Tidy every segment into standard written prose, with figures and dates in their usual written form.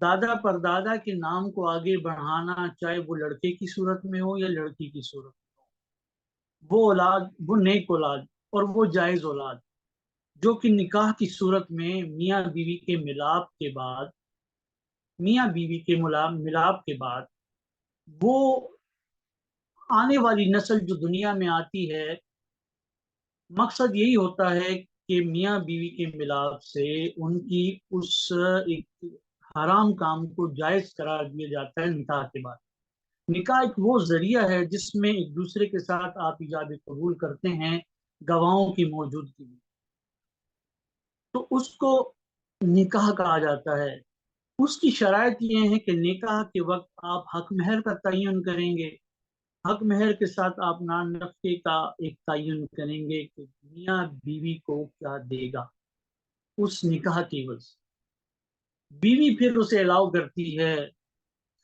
دادا پر دادا کے نام کو آگے بڑھانا، چاہے وہ لڑکے کی صورت میں ہو یا لڑکی کی صورت میں ہو، وہ اولاد، وہ نیک اولاد اور وہ جائز اولاد جو کہ نکاح کی صورت میں میاں بیوی کے ملاپ کے بعد، میاں بیوی کے ملاپ کے بعد وہ آنے والی نسل جو دنیا میں آتی ہے، مقصد یہی ہوتا ہے کہ میاں بیوی کے ملاپ سے ان کی اس ایک حرام کام کو جائز قرار دیا جاتا ہے نکاح کے بعد۔ نکاح ایک وہ ذریعہ ہے جس میں ایک دوسرے کے ساتھ آپ ایجاب قبول کرتے ہیں گواہوں کی موجودگی میں، تو اس کو نکاح کہا جاتا ہے۔ اس کی شرائط یہ ہے کہ نکاح کے وقت آپ حق مہر کا تعین کریں گے، حق مہر کے ساتھ آپ نان نفقے کا ایک تعین کریں گے کہ میاں بیوی کو کیا دے گا اس نکاح کی وجہ سے۔ بیوی پھر اسے الاؤ کرتی ہے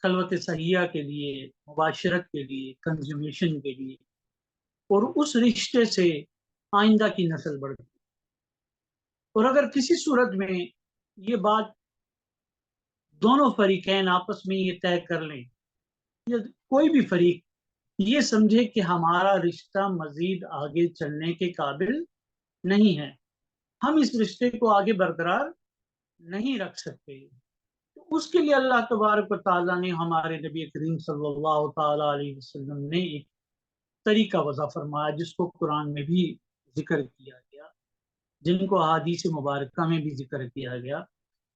خلوت صحیحہ کے لیے، مباشرت کے لیے، کنزیومیشن کے لیے، اور اس رشتے سے آئندہ کی نسل بڑھتی ہے۔ اور اگر کسی صورت میں یہ بات دونوں فریقین آپس میں یہ طے کر لیں، یا کوئی بھی فریق یہ سمجھے کہ ہمارا رشتہ مزید آگے چلنے کے قابل نہیں ہے، ہم اس رشتے کو آگے برقرار نہیں رکھ سکتے، تو اس کے لیے اللہ تبارک و تعالیٰ نے، ہمارے نبی کریم صلی اللہ تعالیٰ علیہ وسلم نے ایک طریقہ وضع فرمایا جس کو قرآن میں بھی ذکر کیا گیا، جن کو احادیث مبارکہ میں بھی ذکر کیا گیا،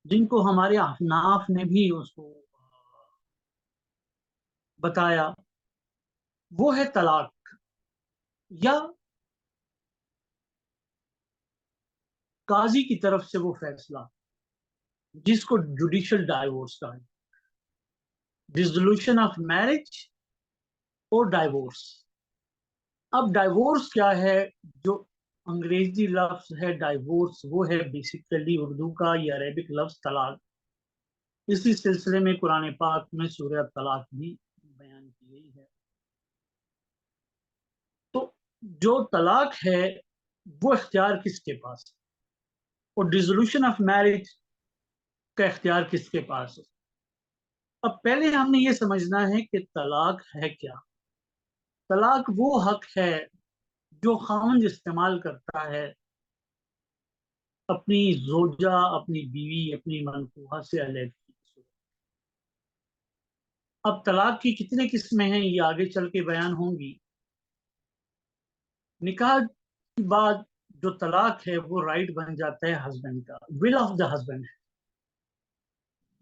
جن کو ہمارے احناف نے بھی اس کو بتایا، وہ ہے طلاق یا قاضی کی طرف سے وہ فیصلہ جس کو جوڈیشل ڈائیورس کہا ہے، ڈیسولوشن آف میرج اور ڈائیورس۔ اب ڈائیورس کیا ہے؟ جو انگریزی لفظ ہے ڈائیورس، وہ ہے بیسیکلی اردو کا یا عربک لفظ طلاق۔ اسی سلسلے میں قرآن پاک میں سورہ طلاق بھی بیان کی گئی ہے۔ تو جو طلاق ہے وہ اختیار کس کے پاس ہے، اور ڈیسولوشن آف میرج کا اختیار کس کے پاس ہے؟ اب پہلے ہم نے یہ سمجھنا ہے کہ طلاق ہے کیا۔ طلاق وہ حق ہے جو خاوند استعمال کرتا ہے اپنی زوجہ، اپنی بیوی، اپنی منکوحہ سے علیحدگی کی صورت۔ اب طلاق کی کتنے قسمیں ہیں یہ آگے چل کے بیان ہوں گی۔ نکاح کے بعد جو طلاق ہے وہ رائٹ بن جاتا ہے ہسبینڈ کا، ول آف دا ہسبینڈ،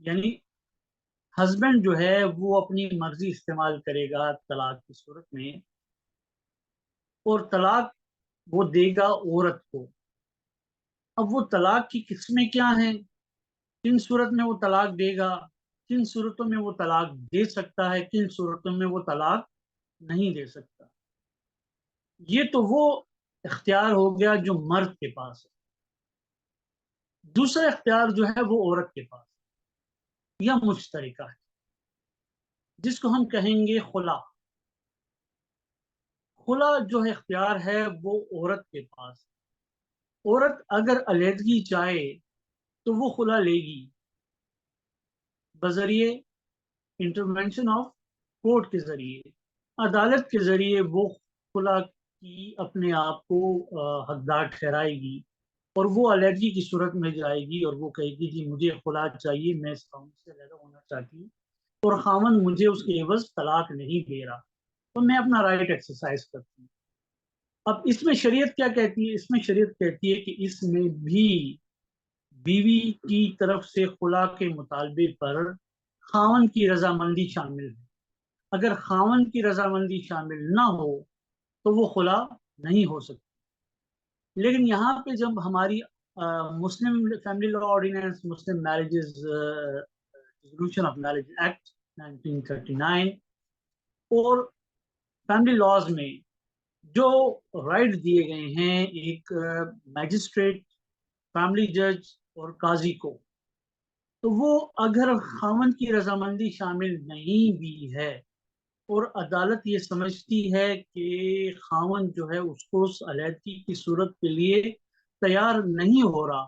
یعنی ہسبینڈ جو ہے وہ اپنی مرضی استعمال کرے گا طلاق کی صورت میں، اور طلاق وہ دے گا عورت کو۔ اب وہ طلاق کی قسمیں کیا ہیں، کن صورت میں وہ طلاق دے گا، کن صورتوں میں وہ طلاق دے سکتا ہے، کن صورتوں میں وہ طلاق نہیں دے سکتا، یہ تو وہ اختیار ہو گیا جو مرد کے پاس ہے۔ دوسرا اختیار جو ہے وہ عورت کے پاس یا مشترکہ ہے، جس کو ہم کہیں گے خلا۔ خلا جو اختیار ہے وہ عورت کے پاس ہے۔ عورت اگر علیحدگی چاہے تو وہ خلا لے گی بذریعے انٹرونشن آف کورٹ کے ذریعے، عدالت کے ذریعے وہ خلا کی اپنے آپ کو حقدار ٹھہرائے گی، اور وہ علیحدگی کی صورت میں جائے گی اور وہ کہے گی جی مجھے خلا چاہیے، میں اس خاوند سے علیحدہ ہونا چاہتی ہوں، اور خاوند مجھے اس کے عوض طلاق نہیں دے رہا، تو میں اپنا رائٹ ایکسرسائز کرتی ہوں۔ اب اس میں شریعت کیا کہتی ہے؟ اس میں شریعت کہتی ہے کہ اس میں بھی بیوی کی طرف سے خلا کے مطالبے پر خاوند کی رضامندی شامل ہے۔ اگر خاوند کی رضامندی شامل نہ ہو تو وہ خلا نہیں ہو سکتی۔ لیکن یہاں پہ جب ہماری Muslim family law ordinance, Muslim marriages resolution of marriage act 1939 اور فیملی لاز میں جو رائٹ دیے گئے ہیں ایک میجسٹریٹ، فیملی جج اور قاضی کو، تو وہ اگر خاوند کی رضامندی شامل نہیں بھی ہے اور عدالت یہ سمجھتی ہے کہ خاوند جو ہے اس کو اس علیحدگی کی صورت کے لیے تیار نہیں ہو رہا،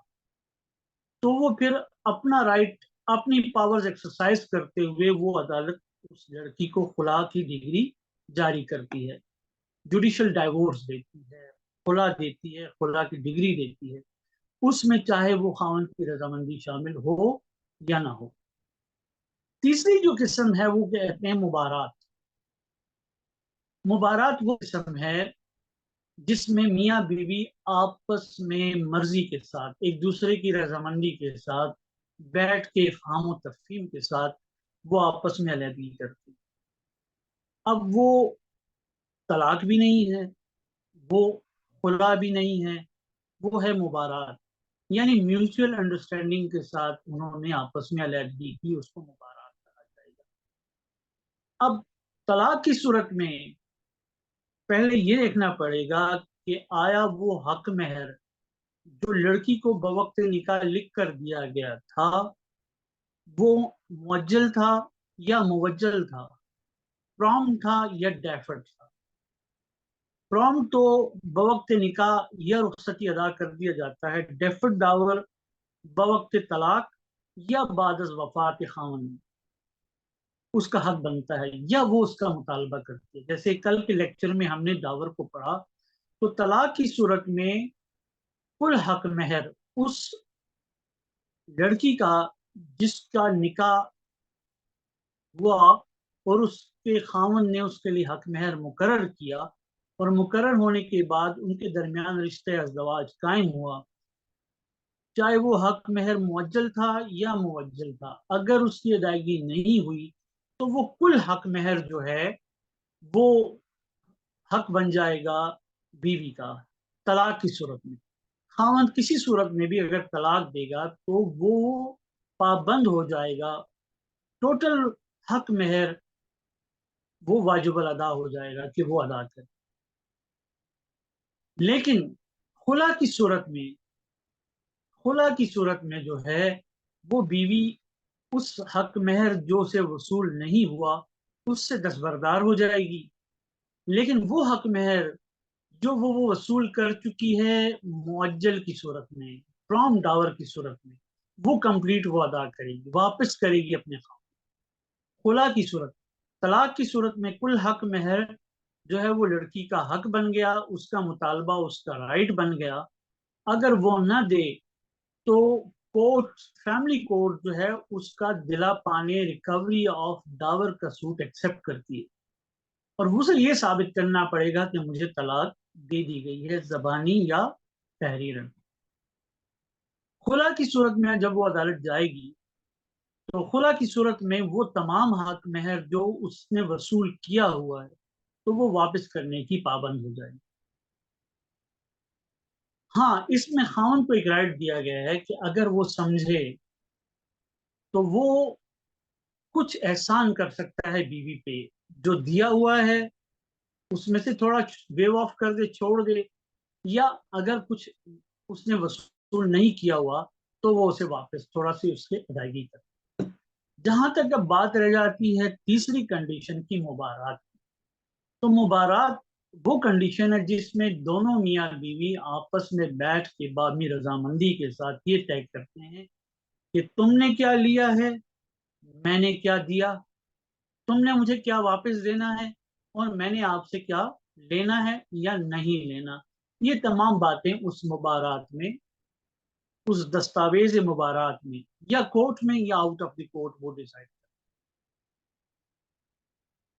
تو وہ پھر اپنا رائٹ اپنی پاورز ایکسرسائز کرتے ہوئے وہ عدالت اس لڑکی کو خلا کی ڈگری جاری کرتی ہے، جوڈیشل ڈائیورس دیتی ہے، خلا دیتی ہے، خلا کی ڈگری دیتی ہے، اس میں چاہے وہ خاوند کی رضامندی شامل ہو یا نہ ہو۔ تیسری جو قسم ہے وہ کہتے ہیں مبارات۔ مبارات وہ قسم ہے جس میں میاں بیوی آپس میں مرضی کے ساتھ ایک دوسرے کی رضامندی کے ساتھ بیٹھ کے فہم و تفہیم کے ساتھ وہ آپس میں علیحدگی کرتی۔ اب وہ طلاق بھی نہیں ہے، وہ خلا بھی نہیں ہے، وہ ہے مبارات، یعنی میوچل انڈرسٹینڈنگ کے ساتھ انہوں نے آپس میں علیحدگی کی، اس کو مبارات کہا جائے گا۔ اب طلاق کی صورت میں پہلے یہ دیکھنا پڑے گا کہ آیا وہ حق مہر جو لڑکی کو بوقت نکاح لکھ کر دیا گیا تھا وہ معجل تھا یا موجل تھا، پرام تھا یا ڈیفرڈ تھا۔ پرام تو بوقت نکاح یا رخصتی ادا کر دیا جاتا ہے، ڈیفرڈ ڈاور بوقت طلاق یا بعد از وفات خاوند اس کا حق بنتا ہے یا وہ اس کا مطالبہ کرتی ہے۔ جیسے کل کے لیکچر میں ہم نے داور کو پڑھا تو طلاق کی صورت میں کل حق مہر اس لڑکی کا جس کا نکاح ہوا اور اس کے خاوند نے اس کے لیے حق مہر مقرر کیا اور مقرر ہونے کے بعد ان کے درمیان رشتہ ازدواج قائم ہوا، چاہے وہ حق مہر معجل تھا یا موجل تھا، اگر اس کی ادائیگی نہیں ہوئی تو وہ کل حق مہر جو ہے وہ حق بن جائے گا بیوی کا طلاق کی صورت میں۔ خاوند کسی صورت میں بھی اگر طلاق دے گا تو وہ پابند ہو جائے گا، ٹوٹل حق مہر وہ واجب الادا ہو جائے گا کہ وہ ادا کرے۔ لیکن خلا کی صورت میں، خلا کی صورت میں جو ہے وہ بیوی اس حق مہر جو سے وصول نہیں ہوا اس سے دستبردار ہو جائے گی، لیکن وہ حق مہر جو وہ وصول کر چکی ہے معجل کی صورت میں، پرام ڈاور کی صورت میں، وہ کمپلیٹ وہ ادا کرے گی، واپس کرے گی اپنے خاوند۔ خلا کی صورت، طلاق کی صورت میں کل حق مہر جو ہے وہ لڑکی کا حق بن گیا، اس کا مطالبہ اس کا رائٹ بن گیا۔ اگر وہ نہ دے تو کورٹ، فیملی کورٹ جو ہے اس کا دلا پانے ریکوری آف ڈاور کا سوٹ ایکسپٹ کرتی ہے اور اسے یہ ثابت کرنا پڑے گا کہ مجھے طلاق دے دی گئی ہے زبانی یا تحریراً۔ خلا کی صورت میں جب وہ عدالت جائے گی تو خلا کی صورت میں وہ تمام حق مہر جو اس نے وصول کیا ہوا ہے تو وہ واپس کرنے کی پابند ہو جائے گی۔ ہاں، اس میں خاوند کو ایک رائٹ دیا گیا ہے کہ اگر وہ سمجھے تو وہ کچھ احسان کر سکتا ہے بیوی پہ، جو دیا ہوا ہے اس میں سے تھوڑا ویو آف کر دے، چھوڑ دے، یا اگر کچھ اس نے وصول نہیں کیا ہوا تو وہ اسے واپس تھوڑا سی اس کی ادائیگی کر۔ جہاں تک اب بات رہ جاتی ہے تیسری کنڈیشن کی، مبارات، تو مبارات وہ کنڈیشن ہے جس میں دونوں میاں بیوی آپس میں بیٹھ کے باہمی رضامندی کے ساتھ یہ طے کرتے ہیں کہ تم نے کیا لیا ہے، میں نے کیا دیا، تم نے مجھے کیا واپس دینا ہے اور میں نے آپ سے کیا لینا ہے یا نہیں لینا۔ یہ تمام باتیں اس مبارات میں، اس دستاویز مبارات میں یا کورٹ میں یا آؤٹ آف دی کورٹ وہ ڈیسائیڈ۔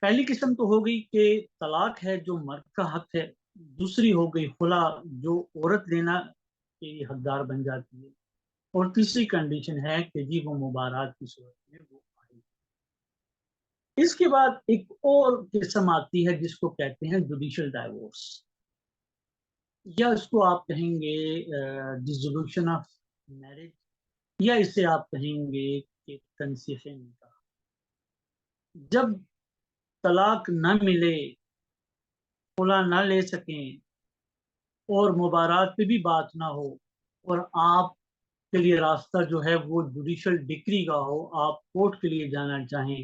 پہلی قسم تو ہو گئی کہ طلاق ہے جو مرد کا حق ہے، دوسری ہو گئی خلا جو عورت لینا کے حقدار بن جاتی ہے، اور تیسری کنڈیشن ہے کہ جی وہ مبارات کی صورت میں وہ آئی۔ اس کے بعد ایک اور قسم آتی ہے جس کو کہتے ہیں جوڈیشل ڈائیورس، یا اس کو آپ کہیں گے ڈیسولوشن آف میرج، یا اسے آپ کہیں گے کہ تنسیخ نکاح۔ جب طلاق نہ ملے، خلا نہ لے سکیں اور مبارات پہ بھی بات نہ ہو اور آپ کے لیے راستہ جو ہے وہ جوڈیشل ڈکری کا ہو، آپ کورٹ کے لیے جانا چاہیں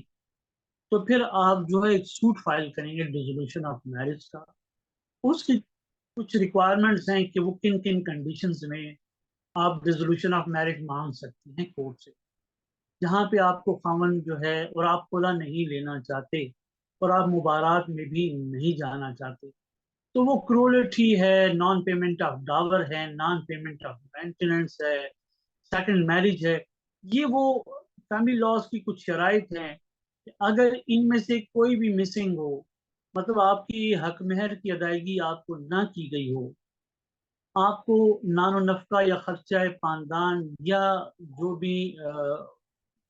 تو پھر آپ جو ہے ایک سوٹ فائل کریں گے ڈیسولوشن آف میرج کا۔ اس کی کچھ ریکوائرمنٹس ہیں کہ وہ کن کن کنڈیشنز میں آپ ڈیسولوشن آف میرج مانگ سکتے ہیں کورٹ سے۔ جہاں پہ آپ کو خاوند جو ہے اور آپ خلا نہیں لینا چاہتے اور آپ مبارات میں بھی نہیں جانا چاہتے، تو وہ کرولٹی ہے، نان پیمنٹ آف ڈاور ہے، نان پیمنٹ آف مینٹیننس ہے، سیکنڈ میرج ہے. یہ وہ فیملی لاز کی کچھ شرائط ہیں کہ اگر ان میں سے کوئی بھی مسنگ ہو، مطلب آپ کی حق مہر کی ادائیگی آپ کو نہ کی گئی ہو، آپ کو نان و نفقہ یا خرچہ خاندان یا جو بھی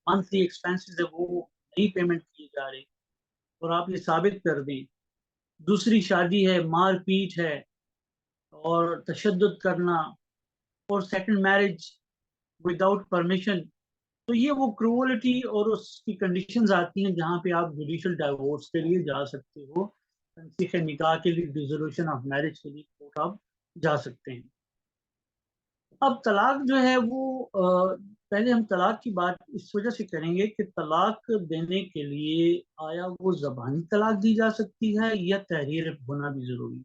منتھلی ایکسپینسز ہے وہ نہیں پیمنٹ کیے جا رہے، اور آپ یہ ثابت کر دیں. دوسری شادی ہے، مار پیٹ ہے اور تشدد کرنا، اور سیکنڈ میرج وداؤٹ پرمیشن. تو یہ وہ کرولٹی اور اس کی کنڈیشنز آتی ہیں جہاں پہ آپ جوڈیشل ڈائیورس کے لیے جا سکتے ہو، تنسیخ نکاح کے لیے، ڈیزولوشن آف میرج کے لیے کورٹ آپ جا سکتے ہیں. اب طلاق جو ہے وہ پہلے ہم طلاق کی بات اس وجہ سے کریں گے کہ طلاق دینے کے لیے آیا وہ زبانی طلاق دی جا سکتی ہے یا تحریر ہونا بھی ضروری.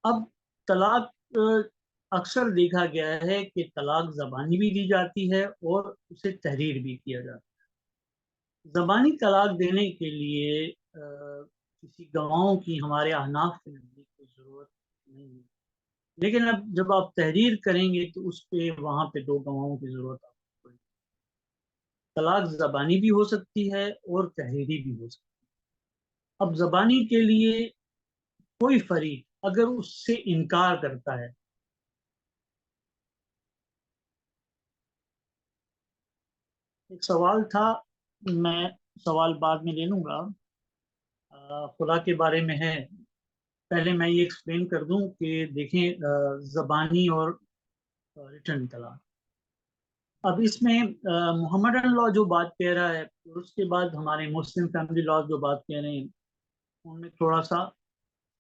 اب طلاق اکثر دیکھا گیا ہے کہ طلاق زبانی بھی دی جاتی ہے اور اسے تحریر بھی کیا جاتا ہے. زبانی طلاق دینے کے لیے کسی گواہوں کی ہمارے احناف کے نزدیک کوئی ضرورت نہیں ہے، لیکن اب جب آپ تحریر کریں گے تو اس پہ وہاں پہ دو گواہوں کی ضرورت آپ کو پڑے گی. طلاق زبانی بھی ہو سکتی ہے اور تحریری بھی ہو سکتی ہے. اب زبانی کے لیے کوئی فریق اگر اس سے انکار کرتا ہے، ایک سوال تھا، میں سوال بعد میں لے لوں گا، خدا کے بارے میں ہے. پہلے میں یہ ایکسپلین کر دوں کہ دیکھیں زبانی اور ریٹرن طلاق. اب اس میں محمدن لا جو بات کہہ رہا ہے اور اس کے بعد ہمارے مسلم فیملی لا جو بات کہہ رہے ہیں، ان میں تھوڑا سا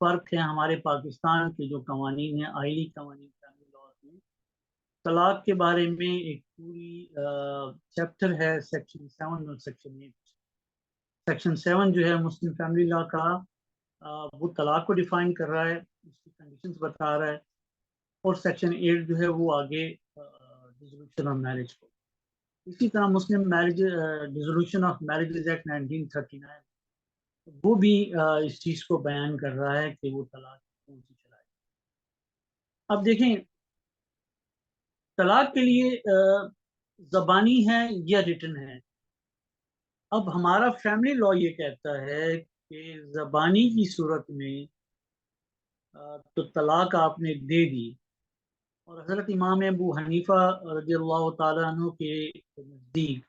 فرق ہے. ہمارے پاکستان کے جو قوانین ہیں، آئلی قوانین فیملی لا میں، طلاق کے بارے میں ایک پوری چیپٹر ہے، سیکشن 7 اور سیکشن 8. سیکشن 7 جو ہے مسلم فیملی لا کا، وہ طلاق کو ڈیفائن کر رہا ہے، اس کی کنڈیشنز بتا رہا ہے، اور سیکشن 8 جو ہے وہ آگے ڈیزولوشن آف میرج کو. اسی طرح مسلم marriage dissolution of marriages act 1939 وہ بھی اس چیز کو بیان کر رہا ہے کہ وہ طلاق کون سی چلائے. اب دیکھیں طلاق کے لیے زبانی ہے یا ریٹن ہے. اب ہمارا فیملی لا یہ کہتا ہے کہ زبانی کی صورت میں تو طلاق آپ نے دے دی، اور حضرت امام ابو حنیفہ رضی اللہ تعالیٰ عنہ کے نزدیک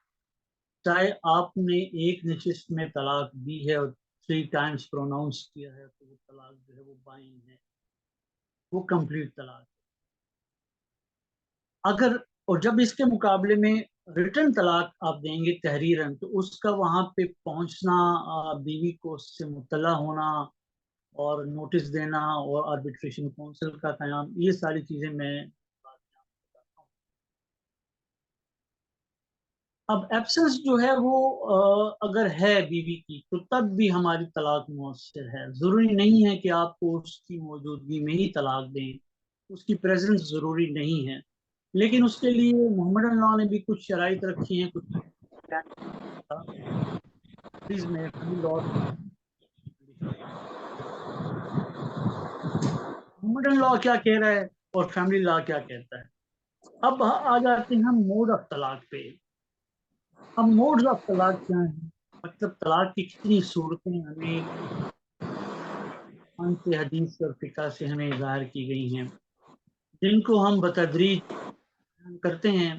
چاہے آپ نے ایک نشست میں طلاق دی ہے اور 3 ٹائمز پروناؤنس کیا ہے، تو وہ طلاق جو ہے وہ بائن ہے، وہ کمپلیٹ طلاق. اگر اور جب اس کے مقابلے میں ریٹرن طلاق آپ دیں گے تحریرن، تو اس کا وہاں پہ پہنچنا، بیوی کو اس سے مطلع ہونا اور نوٹس دینا اور آربیٹریشن کونسل کا قیام، یہ ساری چیزیں میں بتاتا ہوں. اب ایبسنس جو ہے وہ اگر ہے بیوی کی تو تب بھی ہماری طلاق مؤثر ہے. ضروری نہیں ہے کہ آپ کو اس کی موجودگی میں ہی طلاق دیں، اس کی پریزنس ضروری نہیں ہے، لیکن اس کے لیے محمد اللہ نے بھی کچھ شرائط رکھی ہیں، کچھ میں محمد اللہ کیا کہہ رہا ہے اور فیملی لا کیا کہتا ہے. اب آ جاتے ہیں ہم موڈ آف طلاق پہ. اب موڈز آف طلاق کیا ہیں، مطلب طلاق کی کتنی صورتیں ہمیں قرآن سے، حدیث اور فقہ سے ہمیں ظاہر کی گئی ہیں، جن کو ہم بتدریج کرتے ہیں،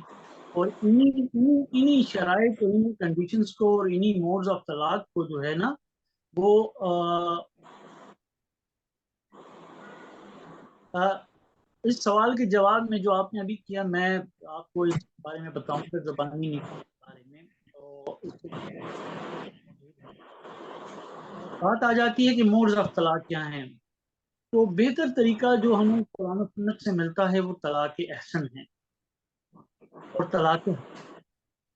اور انہی شرائط اور انہی کنڈیشنز کو اور انہی موڈز آف طلاق کو جو ہے نا وہ اس سوال کے جواب میں جو آپ نے ابھی کیا، میں آپ کو اس بارے میں بتاؤں گا زبانی نکاح کے بارے میں. تو اس بات آ جاتی ہے کہ موڈز آف طلاق کیا ہیں. تو بہتر طریقہ جو ہمیں قرآن و سنت سے ملتا ہے وہ طلاق احسن ہے اور طلاق.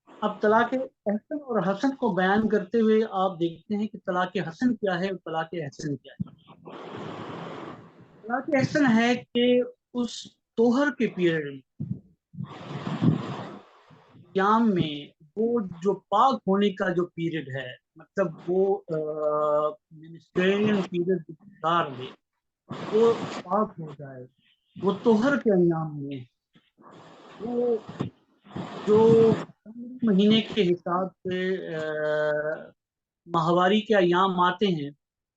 اب طلاق احسن اور حسن کو بیان کرتے ہوئے آپ دیکھتے ہیں کہ طلاق حسن کیا ہے اور طلاق احسن کیا ہے. طلاق احسن ہے کہ اس توہر کے پیریڈ میں ایام میں وہ جو پاک ہونے کا جو پیریڈ ہے، مطلب وہ منسٹریل پیریڈ گزار لے، وہ پاک ہو جائے، وہ طہر کے ایام میں، وہ جو مہینے کے حساب سے ماہواری کے ایام آتے ہیں،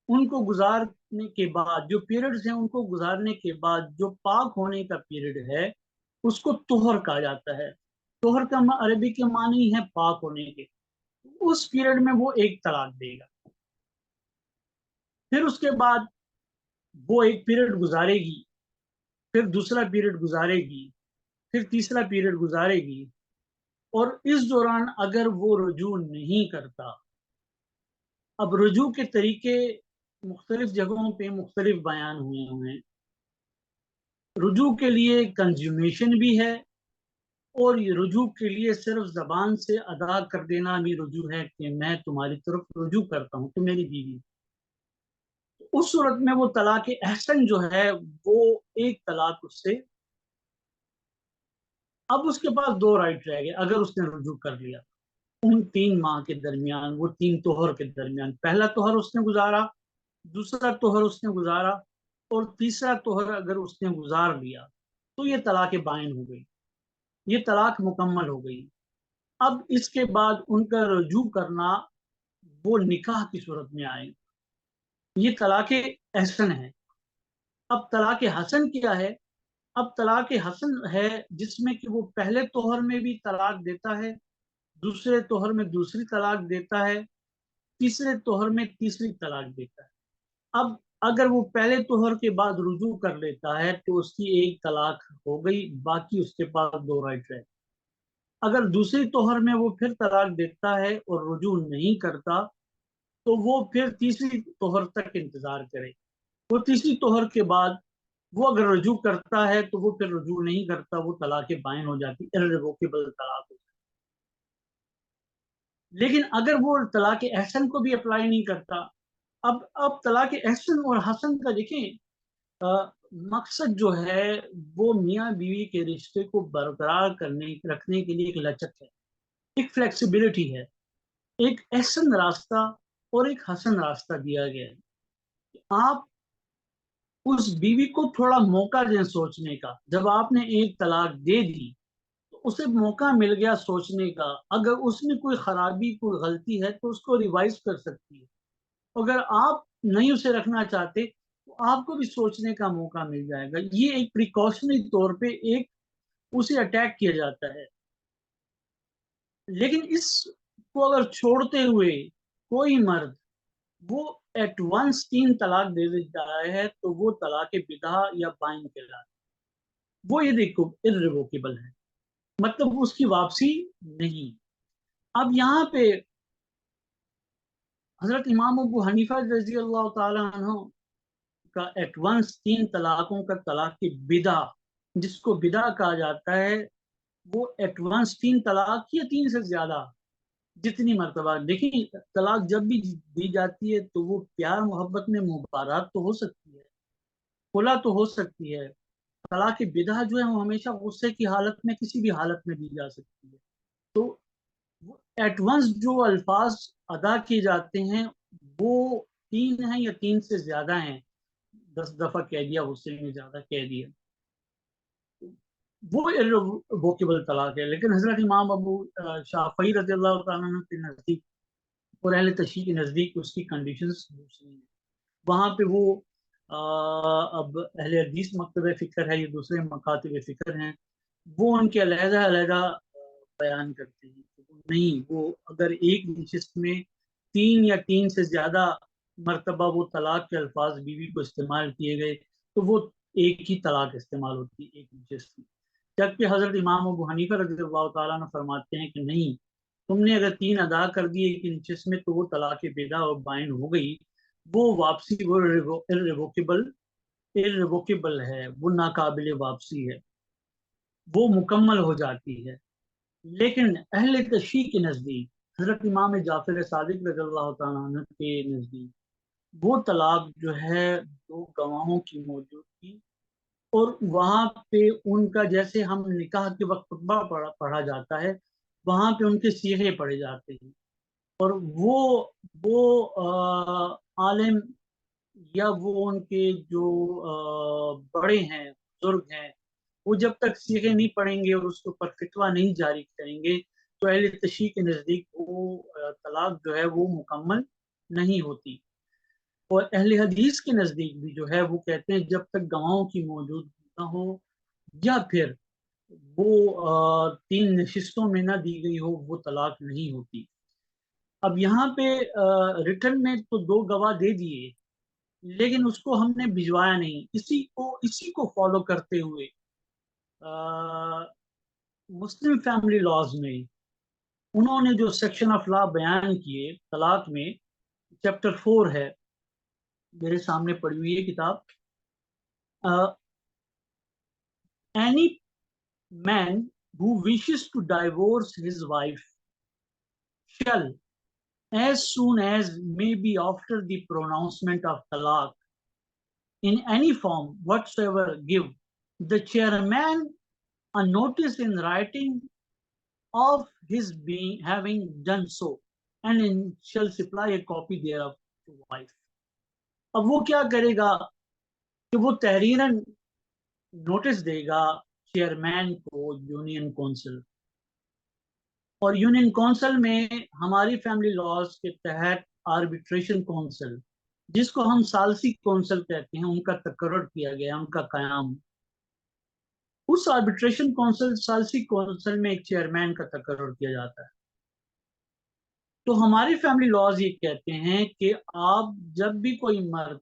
ان کو گزارنے کے بعد، جو پیریڈز ہیں ان کو گزارنے کے بعد جو پاک ہونے کا پیریڈ ہے اس کو طہر کہا جاتا ہے۔ طہر کا عربی کے معنی ہے پاک ہونے کے۔ اس پیریڈ میں وہ ایک طلاق دے گا، پھر اس کے بعد وہ ایک پیریڈ گزارے گی، پھر دوسرا پیریڈ گزارے گی، پھر تیسرا پیریڈ گزارے گی، اور اس دوران اگر وہ رجوع نہیں کرتا، اب رجوع کے طریقے مختلف جگہوں پہ مختلف بیان ہوئے ہیں۔ رجوع کے لیے کنزیومیشن بھی ہے، اور یہ رجوع کے لیے صرف زبان سے ادا کر دینا بھی رجوع ہے کہ میں تمہاری طرف رجوع کرتا ہوں، تو میری بیوی۔ اس صورت میں وہ طلاق احسن جو ہے وہ ایک طلاق اس سے، اب اس کے پاس دو رائٹ رہ گئے اگر اس نے رجوع کر لیا ان 3 ماہ کے درمیان، وہ 3 طہر کے درمیان۔ پہلا طہر اس نے گزارا، دوسرا طہر اس نے گزارا، اور تیسرا طہر اگر اس نے گزار لیا تو یہ طلاق بائن ہو گئی، یہ طلاق مکمل ہو گئی۔ اب اس کے بعد ان کا رجوع کرنا وہ نکاح کی صورت میں آئے، یہ طلاق احسن ہے۔ اب طلاق حسن کیا ہے؟ اب طلاق حسن ہے جس میں کہ وہ پہلے طہر میں بھی طلاق دیتا ہے، دوسرے طہر میں دوسری طلاق دیتا ہے، تیسرے طہر میں تیسری طلاق دیتا ہے۔ اب اگر وہ پہلے طہر کے بعد رجوع کر لیتا ہے تو اس کی ایک طلاق ہو گئی، باقی اس کے پاس دو رائٹ رہے۔ اگر دوسری طہر میں وہ پھر طلاق دیتا ہے اور رجوع نہیں کرتا تو وہ پھر تیسری طہر تک انتظار کرے۔ وہ تیسری طہر کے بعد وہ اگر رجوع کرتا ہے تو وہ پھر رجوع نہیں کرتا، وہ طلاق بائن ہو جاتی، irrevocable طلاق ہو جاتی۔ لیکن اگر وہ طلاق احسن کو بھی اپلائی نہیں کرتا، اب طلاق احسن اور حسن کا دیکھیں مقصد جو ہے وہ میاں بیوی کے رشتے کو برقرار رکھنے کے لیے ایک لچک ہے، ایک فلیکسیبلٹی ہے، ایک احسن راستہ اور ایک حسن راستہ دیا گیا ہے۔ آپ اس بیوی کو تھوڑا موقع دیں سوچنے کا۔ جب آپ نے ایک طلاق دے دی تو اسے موقع مل گیا سوچنے کا، اگر اس میں کوئی خرابی کوئی غلطی ہے تو اس کو ریوائز کر سکتی ہے۔ اگر آپ نہیں اسے رکھنا چاہتے تو آپ کو بھی سوچنے کا موقع مل جائے گا۔ یہ ایک پریکاشنری طور پہ ایک اسے اٹیک کیا جاتا ہے۔ لیکن اس کو اگر چھوڑتے ہوئے کوئی مرد وہ ایٹ ونس 3 طلاق دے دیتا ہے تو وہ طلاق بدعہ یا بائن کہلاتا ہے، وہ یہ دیکھو irrevocable ہے، مطلب اس کی واپسی نہیں۔ اب یہاں پہ حضرت امام ابو حنیفہ رضی اللہ تعالیٰ عنہ کا ایٹ ونس 3 طلاقوں کا طلاق بدعہ، جس کو بدعہ کہا جاتا ہے، وہ ایٹ ونس 3 طلاق یا 3 سے زیادہ جتنی مرتبہ دیکھیں طلاق جب بھی دی جاتی ہے تو وہ پیار محبت میں مبارات تو ہو سکتی ہے، خلا تو ہو سکتی ہے۔ طلاق بدعہ جو ہے وہ ہمیشہ غصے کی حالت میں کسی بھی حالت میں دی جا سکتی ہے۔ تو ایٹ ونس جو الفاظ ادا کیے جاتے ہیں وہ 3 ہیں یا 3 سے زیادہ ہیں، 10 دفعہ کہہ دیا غصے میں زیادہ کہہ دیا، وہ irrevocable طلاق ہے۔ لیکن حضرت امام ابو شافعی رضی اللہ تعالیٰ عنہ کے نزدیک اور اہل تشیع کے نزدیک اس کی کنڈیشنز دوسری ہیں۔ وہاں پہ وہ اب اہل حدیث مکتب فکر ہے، یہ دوسرے مکاتب فکر ہیں، وہ ان کے علیحدہ علیحدہ بیان کرتے ہیں کہ نہیں، وہ اگر ایک نشست میں 3 یا 3 سے زیادہ مرتبہ وہ طلاق کے الفاظ بیوی کو استعمال کیے گئے تو وہ ایک ہی طلاق استعمال ہوتی ہے ایک نشست میں۔ جبکہ حضرت امام ابو حنیفہ رضی اللہ تعالیٰ عنہ فرماتے ہیں کہ نہیں، تم نے اگر 3 ادا کر دیے ایک نشست میں تو وہ طلاق بدعہ اور بائن ہو گئی، وہ واپسی وہ irrevocable ہے، وہ ناقابل واپسی ہے، وہ مکمل ہو جاتی ہے۔ لیکن اہل تشیع کے نزدیک، حضرت امام جعفر صادق رضی اللہ تعالیٰ عنہ کے نزدیک، وہ طلاق جو ہے 2 گواہوں کی موجودگی، اور وہاں پہ ان کا جیسے ہم نکاح کے وقت خطبہ پڑھا جاتا ہے، وہاں پہ ان کے صیغے پڑھے جاتے ہیں، اور وہ عالم یا وہ ان کے جو بڑے ہیں، بزرگ ہیں، وہ جب تک صیغے نہیں پڑھیں گے اور اس کے اوپر فتویٰ نہیں جاری کریں گے تو اہل تشیع کے نزدیک وہ طلاق جو ہے وہ مکمل نہیں ہوتی. اور اہل حدیث کے نزدیک بھی جو ہے وہ کہتے ہیں جب تک گواہوں کی موجودگی نہ ہو یا پھر وہ 3 نشستوں میں نہ دی گئی ہو، وہ طلاق نہیں ہوتی. اب یہاں پہ ریٹن میں تو 2 گواہ دے دیے، لیکن اس کو ہم نے بھجوایا نہیں. اسی کو فالو کرتے ہوئے مسلم فیملی لاز میں انہوں نے جو سیکشن آف لا بیان کیے طلاق میں، چیپٹر 4 ہے، میرے سامنے پڑی ہوئی ہے کتاب. Any man who wishes to divorce his wife shall, as soon as may be after the pronouncement of talaq, in any form whatsoever, give the chairman a notice in writing of his being having done so, and shall supply a copy thereof to wife. اب وہ کیا کرے گا کہ وہ تحریراً notice دے گا chairman کو union council, اور union council میں ہماری فیملی لاز کے تحت آربیٹریشن کونسل، جس کو ہم ثالثی کونسل کہتے ہیں، ان کا تقرر کیا گیا، ان کا قیام. اس آربیٹریشن کونسل، ثالثی کونسل میں ایک چیئرمین کا تقرر کیا جاتا ہے. تو ہماری فیملی لاز یہ کہتے ہیں کہ آپ جب بھی کوئی مرد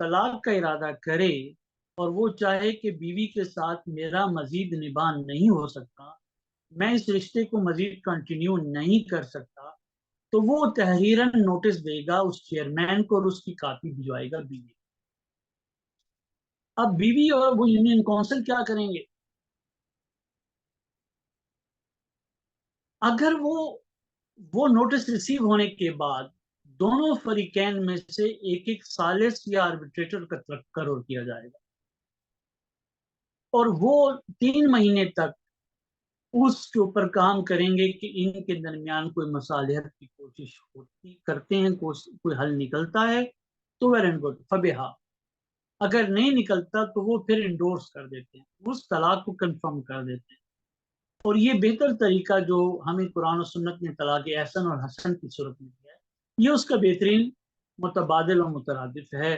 طلاق کا ارادہ کرے اور وہ چاہے کہ بیوی کے ساتھ میرا مزید نباہ نہیں ہو سکتا، میں اس رشتے کو مزید کنٹینیو نہیں کر سکتا، تو وہ تحریراً نوٹس دے گا اس چیئرمین کو اور اس کی کاپی بھجوائے گا بیوی. اب بیوی اور وہ یونین کونسل کیا کریں گے؟ اگر وہ نوٹس ریسیو ہونے کے بعد دونوں فریقین میں سے ایک ثالث یا آربیٹریٹر کا تقرر کیا جائے گا، اور وہ 3 مہینے تک اس کے اوپر کام کریں گے کہ ان کے درمیان کوئی مصالحت کی کوشش کرتے ہیں، کوئی حل نکلتا ہے تو ویل اینڈ گڈ، فبہا. اگر نہیں نکلتا تو وہ پھر انڈورس کر دیتے ہیں، اس طلاق کو کنفرم کر دیتے ہیں. اور یہ بہتر طریقہ جو ہمیں قرآن و سنت نے طلاق احسن اور حسن کی صورت میں دیا ہے، یہ اس کا بہترین متبادل و مترادف ہے،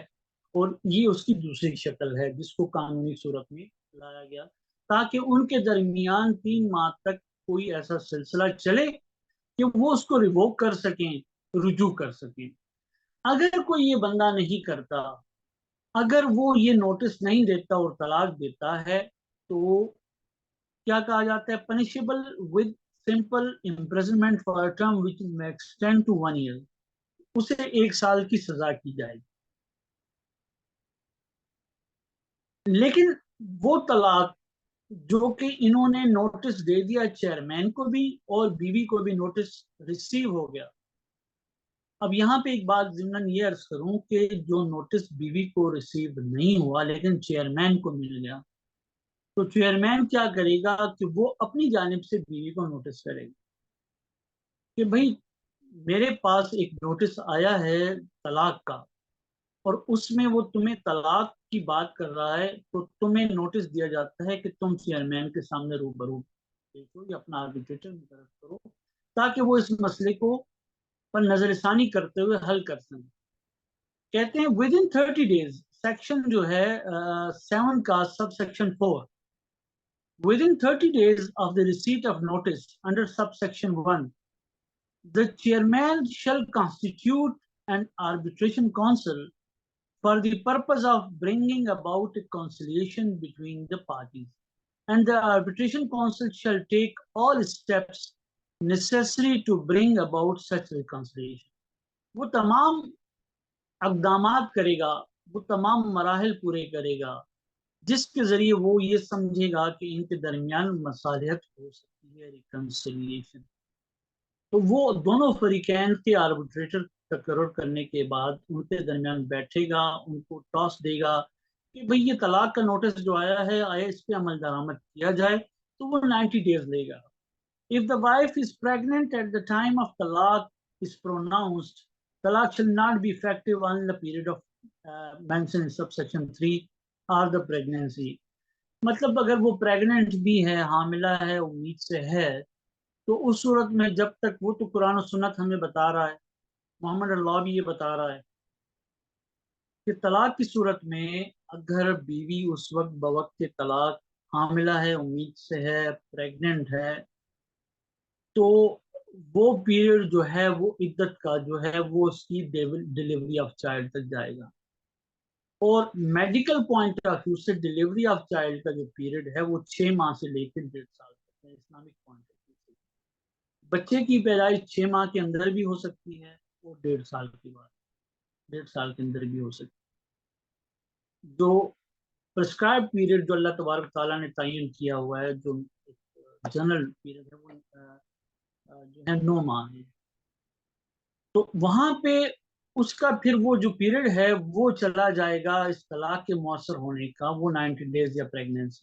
اور یہ اس کی دوسری شکل ہے جس کو قانونی صورت میں لایا گیا، تاکہ ان کے درمیان 3 ماہ تک کوئی ایسا سلسلہ چلے کہ وہ اس کو ریووک کر سکیں، رجوع کر سکیں. اگر کوئی یہ بندہ نہیں کرتا، اگر وہ یہ نوٹس نہیں دیتا اور طلاق دیتا ہے، تو کیا کہا جاتا ہے؟ Punishable with simple imprisonment for a term which may extend to 1 year. اسے 1 سال کی سزا کی جائے گی. لیکن وہ طلاق جو کہ انہوں نے نوٹس دے دیا چیئرمین کو بھی اور بیوی کو بھی نوٹس ریسیو ہو گیا. اب یہاں پہ ایک بات ضمن یہ عرض کروں کہ جو نوٹس بیوی کو ریسیو نہیں ہوا لیکن چیئرمین کو مل گیا، تو چیئرمین کیا کرے گا کہ وہ اپنی جانب سے بیوی کو نوٹس کرے گا کہ بھائی میرے پاس ایک نوٹس آیا ہے طلاق کا، اور اس میں وہ تمہیں طلاق کی بات کر رہا ہے، تو تمہیں نوٹس دیا جاتا ہے کہ تم چیئرمین کے سامنے روبرو دیکھو یا اپنا آربیٹریٹر مقرر کرو، تاکہ وہ اس مسئلے کو پر نظر ثانی کرتے ہوئے حل کر سکیں. کہتے ہیں ود ان 30 days، سیکشن جو ہے 7 کا sub section 4، within 30 days of the receipt of notice under subsection 1, the chairman shall constitute an arbitration council for the purpose of bringing about a conciliation between the parties, and the arbitration council shall take all steps necessary to bring about such reconciliation. وہ تمام اقدامات کرے گا، وہ تمام مراحل پورے کرے گا جس کے ذریعے وہ یہ سمجھے گا کہ ان کے درمیان مصالحت ہو سکتی ہے، ریکنسیلیشن. تو وہ دونوں فریقین کے آربیٹریٹر تقرر کرنے کے بعد ان کے درمیان بیٹھے گا، ان کو ٹاس دے گا کہ بھئی یہ طلاق کا نوٹس جو آیا ہے، آیا اس پہ عمل درآمد کیا جائے، تو وہ 90 days لے گا. If the wife is pregnant at the time of talaq is pronounced, talaq shall not be effective on the period of mentioned in subsection 3 or the pregnancy. مطلب اگر وہ پریگننٹ بھی ہے، حاملہ ہے، امید سے ہے، تو اس صورت میں جب تک وہ تو قرآن و سنت ہمیں بتا رہا ہے، محمد اللہ بھی یہ بتا رہا ہے کہ طلاق کی صورت میں اگر بیوی اس وقت بوقت کے طلاق حاملہ ہے، امید سے ہے، پریگننٹ ہے، تو وہ پیریڈ جو ہے وہ عدت کا جو ہے وہ اس کی ڈیلیوری آف چائلڈ تک جائے گا. اور میڈیکل پوائنٹ آف ویو سے ڈیلیوری آف چائلڈ کا جو پیریڈ ہے وہ 6 ماہ سے لے کے 1.5 سال تک ہے. اسلامک پوائنٹ آف ویو سے بچے کی پیدائش 6 ماہ کے اندر بھی ہو سکتی ہے اور 1.5 سال کے بعد 1.5 سال کے اندر بھی ہو سکتی ہے. جو پرسکرائب پیریڈ جو اللہ تبارک تعالیٰ نے تعین کیا ہوا ہے، جو جنرل پیریڈ ہے، وہ جو ہے 9 ماہ ہے. تو وہاں پہ اس کا پھر وہ جو پیریڈ ہے وہ چلا جائے گا اس طلاق کے مؤثر ہونے کا، وہ 90 ڈیز یا پریگننسی.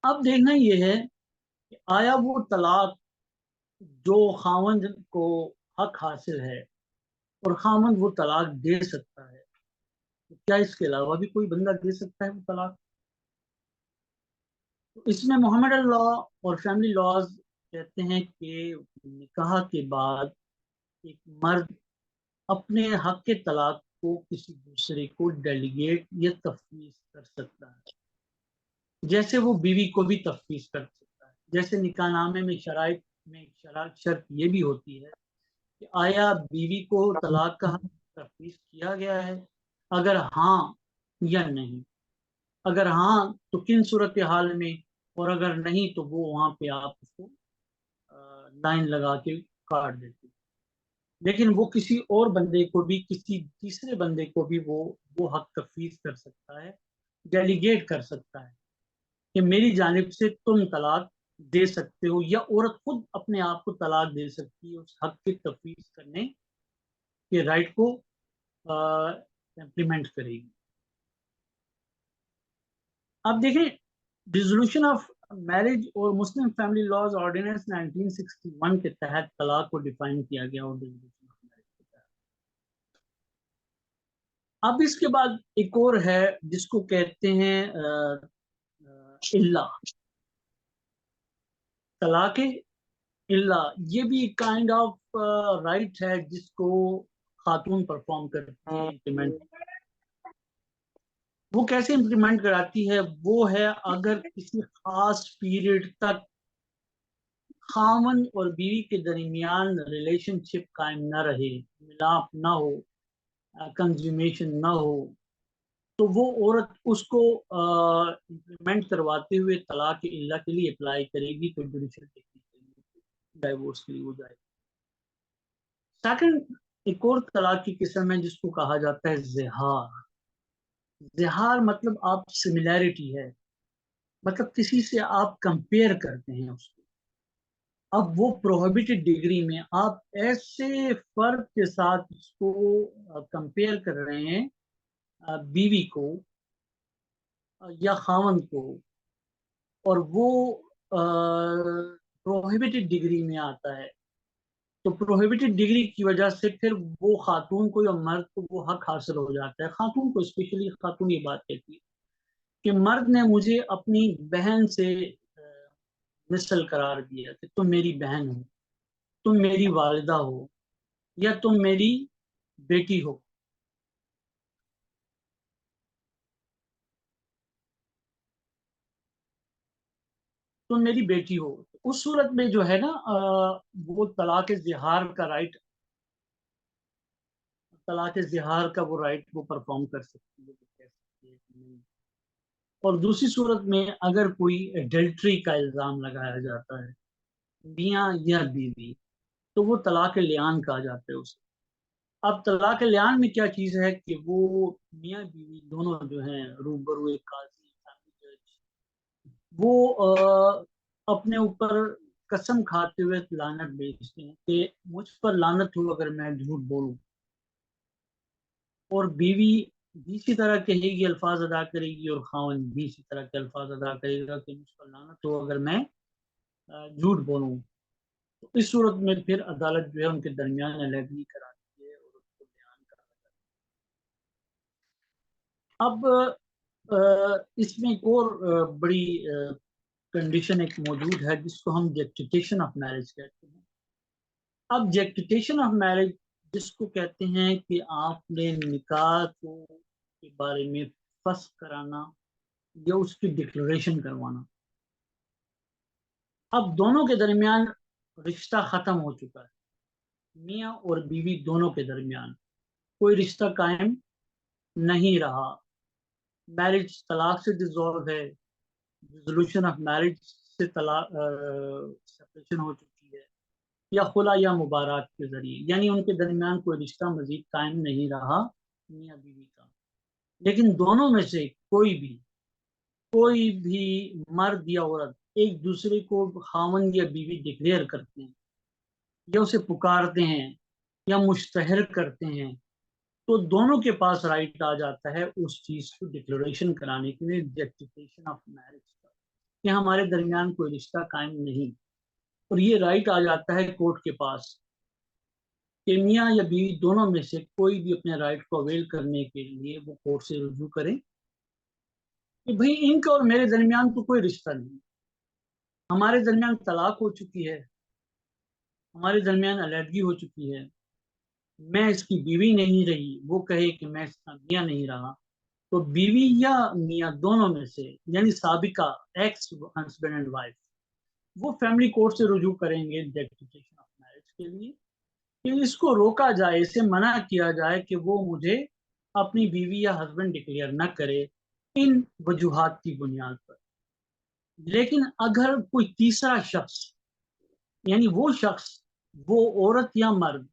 اب دیکھنا یہ ہے کہ آیا وہ طلاق جو خاوند کو حق حاصل ہے اور خاوند وہ طلاق دے سکتا ہے، کیا اس کے علاوہ بھی کوئی بندہ دے سکتا ہے وہ طلاق؟ اس میں محمد اللہ اور فیملی لاز کہتے ہیں کہ نکاح کے بعد ایک مرد اپنے حق کے طلاق کو کسی دوسرے کو ڈیلیگیٹ یا تفویض کر سکتا ہے، جیسے وہ بیوی کو بھی تفویض کر سکتا ہے. جیسے نکاح نامے میں شرائط میں شرط یہ بھی ہوتی ہے کہ آیا بیوی کو طلاق کا حق تفویض کیا گیا ہے، اگر ہاں یا نہیں. اگر ہاں تو کن صورتحال میں، اور اگر نہیں تو وہ وہاں پہ آپ اس کو لائن لگا کے کاٹ دیتے. لیکن وہ کسی اور بندے کو بھی، کسی تیسرے بندے کو بھی وہ حق تفویض کر سکتا ہے، ڈیلیگیٹ کر سکتا ہے کہ میری جانب سے تم طلاق دے سکتے ہو، یا عورت خود اپنے آپ کو طلاق دے سکتی ہے اس حق کی تفویض کرنے کے رائٹ کو امپلیمنٹ کرے گی. اب دیکھیں ریزولوشن آف میرج اور مسلم فیملی لاز آرڈیننس 1961 کے تحت طلاق کو ڈیفائن کیا گیا. اور اب اس کے بعد ایک اور ہے جس کو کہتے ہیں الا، طلاق الا. یہ بھی کائنڈ آف رائٹ ہے جس کو خاتون پرفارم کرتی ہے، امپلیمنٹ. وہ کیسے امپلیمنٹ کراتی ہے؟ وہ ہے اگر کسی خاص پیریڈ تک خاوند اور بیوی کے درمیان ریلیشن شپ قائم نہ رہے، ملاپ نہ ہو، کنزیومیشن نہ ہو، تو وہ عورت اس کو امپلیمنٹ کرواتے ہوئے طلاق الا کے لیے اپلائی کرے گی تو جوڈیشل ڈائیورس کے لیے ہو جائے گا. سیکنڈ ایک اور طلاق کی قسم ہے جس کو کہا جاتا ہے زہار. زہار مطلب آپ سملیرٹی ہے، مطلب کسی سے آپ کمپیئر کرتے ہیں اس کو. اب وہ پروہیبٹڈ ڈگری میں آپ ایسے فرق کے ساتھ اس کو کمپیئر کر رہے ہیں، بیوی کو یا خاوند کو، اور وہ پروہیبٹڈ ڈگری میں آتا ہے. تو پروہیبٹڈ ڈگری کی وجہ سے پھر وہ خاتون کو یا مرد کو وہ حق حاصل ہو جاتا ہے. خاتون کو اسپیشلی خاتون یہ بات کہتی ہے کہ مرد نے مجھے اپنی بہن سے مثل قرار دیا کہ تم میری بہن ہو، تم میری والدہ ہو، یا تم میری بیٹی ہو. تم میری بیٹی ہو. اس صورت میں جو ہے نا وہ طلاق زہار کا رائٹ، طلاق زہار کا وہ رائٹ وہ پرفارم کر سکتی ہے. اور دوسری صورت میں اگر کوئی ایڈلٹری کا الزام لگایا جاتا ہے میاں یا بیوی، تو وہ طلاق لعان کہا جاتا ہے اسے. اب طلاق لعان میں کیا چیز ہے کہ وہ میاں بیوی دونوں جو ہیں روبرو ایک قاضی فیملی جج، وہ اپنے اوپر قسم کھاتے ہوئے لعنت بیچتے ہیں کہ مجھ پر لعنت ہو اگر میں جھوٹ بولوں، اور بیوی بھی اسی طرح کہے گی، الفاظ ادا کرے گی، اور خاوند بھی اسی طرح کے الفاظ ادا کرے گا کہ مجھ پر لعنت ہو اگر میں جھوٹ بولوں، تو اس صورت میں پھر عدالت جو ہے ان کے درمیان علیحدگی کراتی ہے اور اس کو بیان کراتی ہے۔ اب اس میں ایک اور بڑی کنڈیشن ایک موجود ہے جس کو ہم جیکٹیشن آف میرج کہتے ہیں۔ اب جیکٹیشن آف میرج جس کو کہتے ہیں کہ آپ نے نکاح کے بارے میں فسخ کرانا یا اس کی ڈکلریشن کروانا۔ اب دونوں کے درمیان رشتہ ختم ہو چکا ہے، میاں اور بیوی دونوں کے درمیان کوئی رشتہ قائم نہیں رہا، میرج طلاق سے ڈیزالو ہے، ریزولوشن آف میرج سے طلاق سپریشن ہو چکی ہے، یا خلا یا مبارات کے ذریعے، یعنی ان کے درمیان کوئی رشتہ مزید قائم نہیں رہا میاں بیوی کا، لیکن دونوں میں سے کوئی بھی مرد یا عورت ایک دوسرے کو خاوند یا بیوی ڈکلیئر کرتے ہیں یا اسے پکارتے ہیں یا مشتہر کرتے ہیں، تو دونوں کے پاس رائٹ آ جاتا ہے اس چیز کو ڈکلریشن کرانے کے لیے، جسٹیفیکیشن آف میرج کا، کہ ہمارے درمیان کوئی رشتہ قائم نہیں، اور یہ رائٹ آ جاتا ہے کورٹ کے پاس کہ میاں یا بیوی دونوں میں سے کوئی بھی اپنے رائٹ کو اویل کرنے کے لیے وہ کورٹ سے رجوع کرے کہ بھئی ان کا اور میرے درمیان تو کوئی رشتہ نہیں، ہمارے درمیان طلاق ہو چکی ہے، ہمارے درمیان علیحدگی ہو چکی ہے، میں اس کی بیوی نہیں رہی، وہ کہے کہ میں اس کا میاں نہیں رہا، تو بیوی یا میاں دونوں میں سے یعنی سابقہ ایکس ہسبینڈ اینڈ وائف وہ فیملی کورٹ سے رجوع کریں گے جسٹیفیکیشن آف میرج کے لیے کہ اس کو روکا جائے، اسے منع کیا جائے کہ وہ مجھے اپنی بیوی یا ہسبینڈ ڈکلیئر نہ کرے ان وجوہات کی بنیاد پر۔ لیکن اگر کوئی تیسرا شخص، یعنی وہ شخص، وہ عورت یا مرد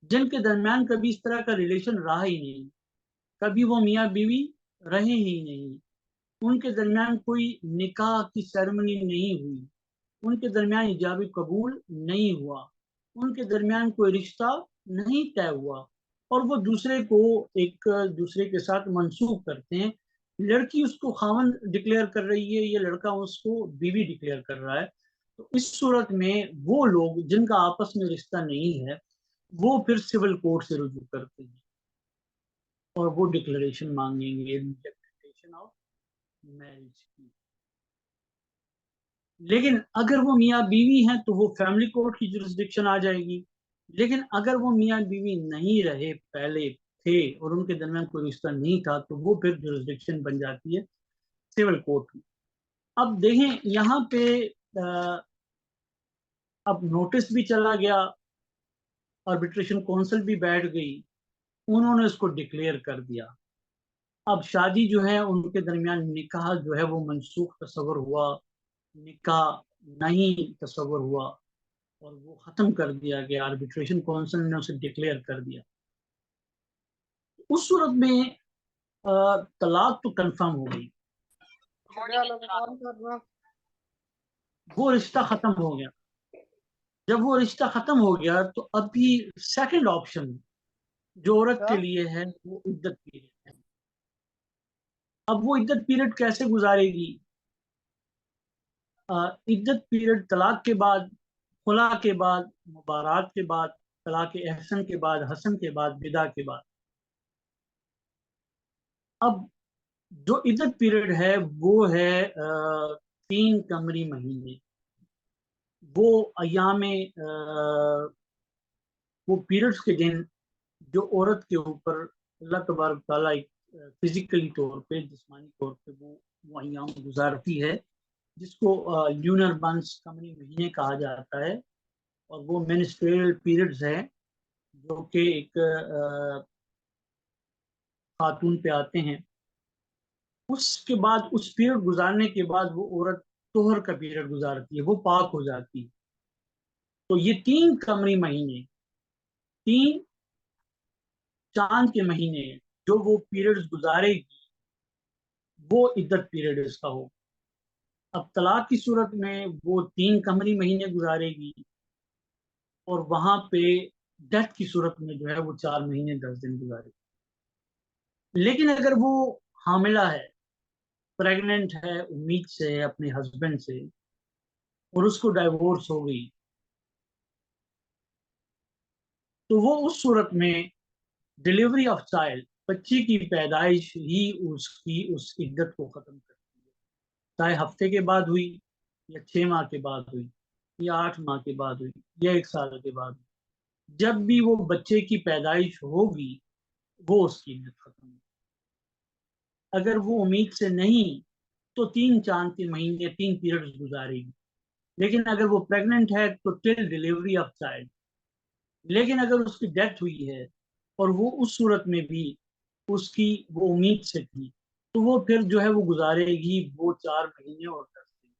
جن کے درمیان کبھی اس طرح کا ریلیشن رہا ہی نہیں، کبھی وہ میاں بیوی رہے ہی نہیں، ان کے درمیان کوئی نکاح کی سیرمنی نہیں ہوئی، ان کے درمیان ایجاب قبول نہیں ہوا، ان کے درمیان کوئی رشتہ نہیں طے ہوا، اور وہ دوسرے کو ایک دوسرے کے ساتھ منسوخ کرتے ہیں، لڑکی اس کو خاوند ڈکلیئر کر رہی ہے یا لڑکا اس کو بیوی ڈکلیئر کر رہا ہے، تو اس صورت میں وہ لوگ جن کا آپس میں رشتہ نہیں ہے وہ پھر سول کورٹ سے رجوع کرتے ہیں اور وہ ڈکلریشن مانگیں گے ڈکلریشن آف میرج کی۔ لیکن اگر وہ میاں بیوی ہیں تو وہ فیملی کورٹ کی جورسڈکشن آ جائے گی، لیکن اگر وہ میاں بیوی نہیں رہے، پہلے تھے اور ان کے درمیان کوئی رشتہ نہیں تھا، تو وہ پھر جورسڈکشن بن جاتی ہے سول کورٹ میں۔ اب دیکھیں یہاں پہ اب نوٹس بھی چلا گیا، آربیٹریشن کونسل بھی بیٹھ گئی، انہوں نے اس کو ڈکلیئر کر دیا، اب شادی جو ہے ان کے درمیان نکاح جو ہے وہ منسوخ تصور ہوا، نکاح نہیں تصور ہوا اور وہ ختم کر دیا گیا، آربیٹریشن کونسل نے اسے ڈکلیئر کر دیا۔ اس صورت میں طلاق تو کنفرم ہو گئی، وہ رشتہ ختم ہو گیا۔ جب وہ رشتہ ختم ہو گیا تو ابھی سیکنڈ آپشن جو عورت کے لیے ہے وہ عدت پیریڈ ہے۔ اب وہ عدت پیریڈ کیسے گزارے گی؟ عدت پیریڈ طلاق کے بعد، خلا کے بعد، مبارات کے بعد، طلاق احسن کے بعد، حسن کے بعد، بدا کے بعد۔ اب جو عدت پیریڈ ہے وہ ہے 3 قمری مہینے، وہ ایام وہ پیریڈز کے دن جو عورت کے اوپر اللہ تبارک تعالیٰ فزیکلی طور پہ، جسمانی طور پہ وہ ایام گزارتی ہے، جس کو لیونر منتھس قمری مہینے کہا جاتا ہے، اور وہ مینسٹریل پیریڈز ہیں جو کہ ایک خاتون پہ آتے ہیں۔ اس کے بعد اس پیریڈ گزارنے کے بعد وہ عورت طہر کا پیریڈ گزارتی ہے، وہ پاک ہو جاتی ہے۔ تو یہ 3 قمری مہینے، 3 چاند کے مہینے جو وہ پیریڈز گزارے گی وہ عدت پیریڈ اس کا ہو۔ اب طلاق کی صورت میں وہ 3 قمری مہینے گزارے گی، اور وہاں پہ ڈیتھ کی صورت میں جو ہے وہ 4 مہینے 10 دن گزارے گی۔ لیکن اگر وہ حاملہ ہے، پریگننٹ ہے امید سے اپنے ہسبینڈ سے، اور اس کو ڈائیورس ہو گئی، تو وہ اس صورت میں ڈلیوری آف چائلڈ، بچی کی پیدائش ہی اس کی اس عدت کو ختم کرتی ہے، چاہے ہفتے کے بعد ہوئی یا 6 ماہ کے بعد ہوئی یا 8 ماہ کے بعد ہوئی یا 1 سال کے بعد ہوئی، جب بھی وہ بچے کی پیدائش ہوگی وہ اس کی عدت ختم ہوگی۔ اگر وہ امید سے نہیں تو 3 4 مہینے 3 پیریڈز گزارے گی، لیکن اگر وہ پریگننٹ ہے تو ٹل ڈلیوری آف چائلڈ۔ لیکن اگر اس کی ڈیتھ ہوئی ہے اور وہ اس صورت میں بھی اس کی وہ امید سے تھی، تو وہ پھر جو ہے وہ گزارے گی وہ 4 مہینے اور 10 دن،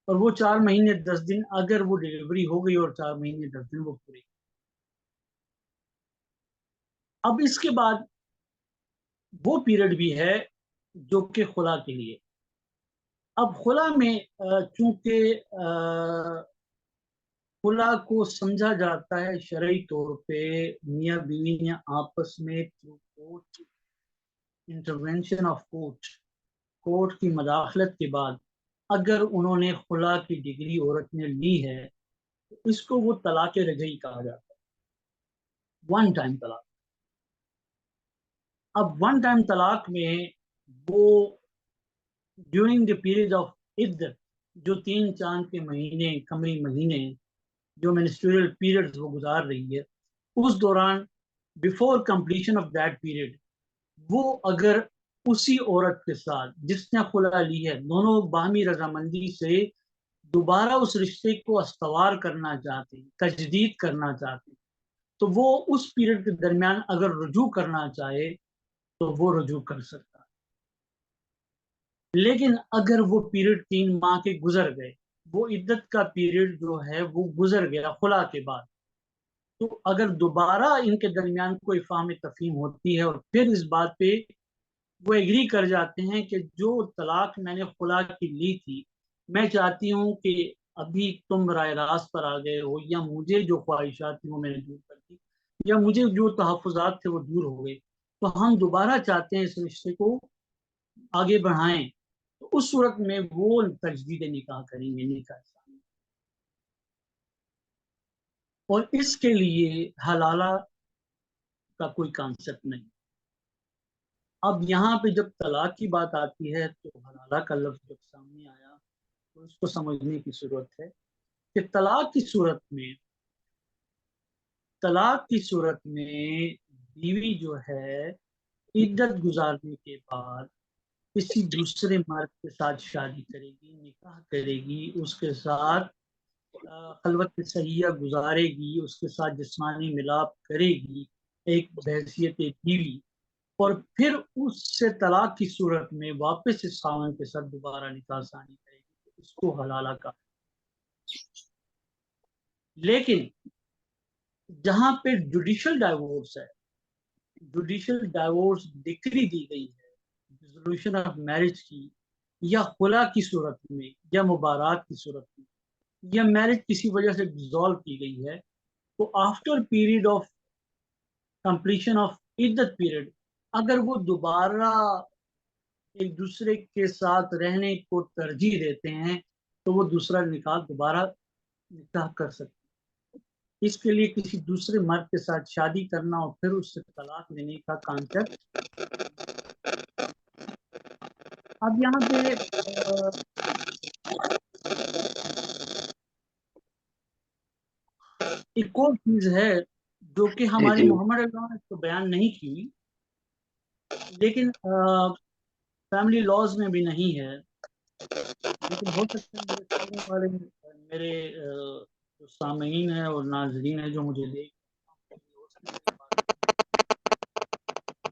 اور وہ 4 مہینے 10 دن اگر وہ ڈلیوری ہو گئی اور 4 مہینے 10 دن وہ پورے۔ اب اس کے بعد وہ پیریڈ بھی ہے جو کہ خلا کے لیے۔ اب خلا میں چونکہ خلا کو سمجھا جاتا ہے شرعی طور پہ میاں بیوی نے آپس میں انٹرونشن آف کورٹ کی مداخلت کے بعد اگر انہوں نے خلا کی ڈگری عورت نے لی ہے تو اس کو وہ طلاق رجعی کہا جاتا ہے، ون ٹائم طلاق۔ اب ون ٹائم طلاق میں وہ ڈیورنگ دا پیریڈ آف عدت، جو 3 4 کے قمری مہینے جو منسٹریل پیریڈ وہ گزار رہی ہے، اس دوران before completion of that period وہ اگر اسی عورت کے ساتھ جس نے خلا لی ہے دونوں باہمی رضامندی سے دوبارہ اس رشتے کو استوار کرنا چاہتے ہیں، تجدید کرنا چاہتے ہیں، تو وہ اس پیریڈ کے درمیان اگر رجوع کرنا چاہے تو وہ رجوع کر سکتا ہے۔ لیکن اگر وہ پیریڈ 3 ماہ کے گزر گئے، وہ عدت کا پیریڈ جو ہے وہ گزر گیا خلا کے بعد، تو اگر دوبارہ ان کے درمیان کوئی فہم تفہیم ہوتی ہے اور پھر اس بات پہ وہ ایگری کر جاتے ہیں کہ جو طلاق میں نے خلا کی لی تھی میں چاہتی ہوں کہ ابھی تم رائے راست پر آ گئے ہو، یا مجھے جو خواہشات تھی وہ میں نے دور کر دی، یا مجھے جو تحفظات تھے وہ دور ہو گئے، تو ہم دوبارہ چاہتے ہیں اس رشتے کو آگے بڑھائیں، تو اس صورت میں وہ تجدید نکاح کریں گے، نکاح ثانی۔ اور اس کے لیے حلالہ کا کوئی کانسیپٹ نہیں۔ اب یہاں پہ جب طلاق کی بات آتی ہے تو حلالہ کا لفظ جب سامنے آیا تو اس کو سمجھنے کی ضرورت ہے کہ طلاق کی صورت میں بیوی جو ہے عدت گزارنے کے بعد کسی دوسرے مرد کے ساتھ شادی کرے گی، نکاح کرے گی، اس کے ساتھ خلوت صحیحہ گزارے گی، اس کے ساتھ جسمانی ملاپ کرے گی ایک بحیثیت بیوی، اور پھر اس سے طلاق کی صورت میں واپس اس خاوند کے ساتھ دوبارہ نکاح ثانی کرے گی، اس کو حلالہ کا۔ لیکن جہاں پہ جوڈیشل ڈائیورس ہے، جوڈیشل ڈائیورس ڈکری دی گئی ہے ریزولوشن آف میرج کی، یا خلا کی صورت میں یا مبارات کی صورت میں، یا میرج کسی وجہ سے ڈیزالو کی گئی ہے، تو after period of completion of عدت پیریڈ اگر وہ دوبارہ ایک دوسرے کے ساتھ رہنے کو ترجیح دیتے ہیں تو وہ دوسرا نکاح دوبارہ نکاح کر سکتے ہیں۔ اس کے لیے کسی دوسرے مرد کے ساتھ شادی کرنا اور پھر اس سے طلاق لینے کا کانسیپٹ۔ اب یہاں پہ ایک اور چیز ہے جو کہ ہماری محمد اللہ نے تو بیان نہیں کی، لیکن فیملی لاز میں بھی نہیں ہے، لیکن ہو سکتا ہے میرے سامنے والے میرے جو سامعین ہیں اور ناظرین ہیں جو مجھے دیکھ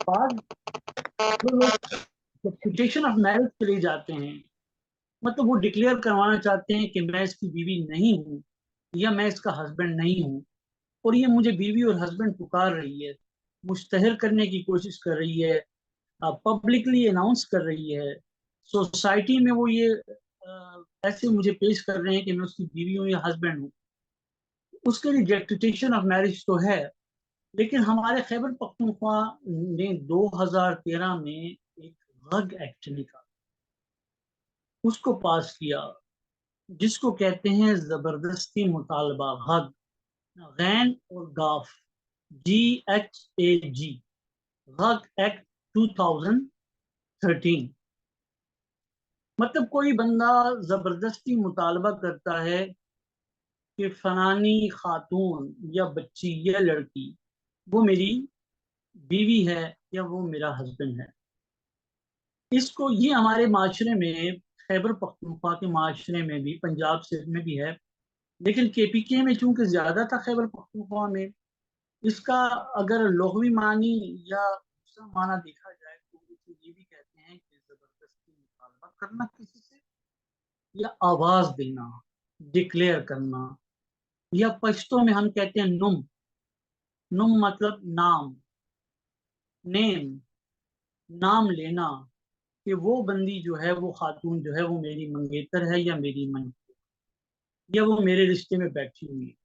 بعض جو لوگ پٹیشن آف میرج کے لیے جاتے ہیں، مطلب وہ ڈکلیئر کروانا چاہتے ہیں کہ میں اس کی بیوی نہیں ہوں یا میں اس کا ہسبینڈ نہیں ہوں، اور یہ مجھے بیوی اور ہسبینڈ پکار رہی ہے، مشتہر کرنے کی کوشش کر رہی ہے، پبلکلی اناؤنس کر رہی ہے، سوسائٹی میں وہ یہ ایسے مجھے پیش کر رہے ہیں کہ میں اس کی بیوی ہوں یا ہسبینڈ ہوں، اس کے لیے ڈیکریٹیشن آف میرج تو ہے۔ لیکن ہمارے خیبر پختونخوا نے 2013 میں ایک غگ ایکٹ نکالا، اس کو پاس کیا، جس کو کہتے ہیں زبردستی مطالبہ، غگ، غین اور گاف، GHAG، غگ ایکٹ 2013۔ مطلب کوئی بندہ زبردستی مطالبہ کرتا ہے کہ فلانی خاتون یا بچی یا لڑکی وہ میری بیوی ہے یا وہ میرا ہسبینڈ ہے۔ اس کو یہ ہمارے معاشرے میں، خیبر پختونخوا کے معاشرے میں بھی، پنجاب سے میں بھی ہے، لیکن KPK میں چونکہ زیادہ تھا خیبر پختونخوا میں، اس کا اگر لغوی معنی یا دوسرا معنی دیکھا جائے تو اسے یہ بھی کہتے ہیں کہ زبردستی مطالبہ کرنا کسی سے، یا آواز دینا، ڈکلیئر کرنا، یا پشتوں میں ہم کہتے ہیں نم۔ نم مطلب نام، نیم، نام لینا، کہ وہ بندی جو ہے، وہ خاتون جو ہے، وہ میری منگیتر ہے یا میری من، یا وہ میرے رشتے میں بیٹھی ہوئی ہے،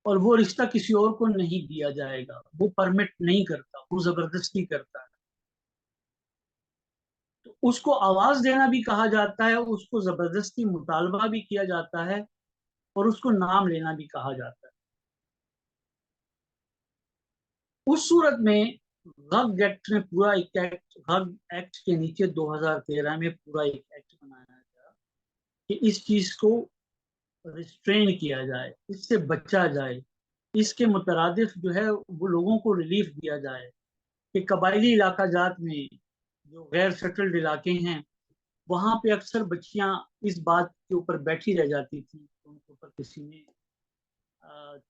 اور وہ رشتہ کسی اور کو نہیں دیا جائے گا، وہ پرمٹ نہیں کرتا، وہ زبردستی کرتا ہے، تو اس کو آواز دینا بھی کہا جاتا ہے، اس کو زبردستی مطالبہ بھی کیا جاتا ہے، اور اس کو نام لینا بھی کہا جاتا ہے۔ اس صورت میں غگ ایکٹ نے پورا ایک ایکٹ، غگ ایکٹ کے نیچے 2013 میں پورا ایک ایکٹ بنایا گیا کہ اس چیز کو ریسٹرین کیا جائے، اس سے بچا جائے، اس کے مترادف جو ہے وہ لوگوں کو ریلیف دیا جائے کہ قبائلی علاقہ جات میں جو غیر سیٹلڈ علاقے ہیں وہاں پہ اکثر بچیاں اس بات کے اوپر بیٹھی رہ جاتی تھیں کہ ان کے اوپر کسی نے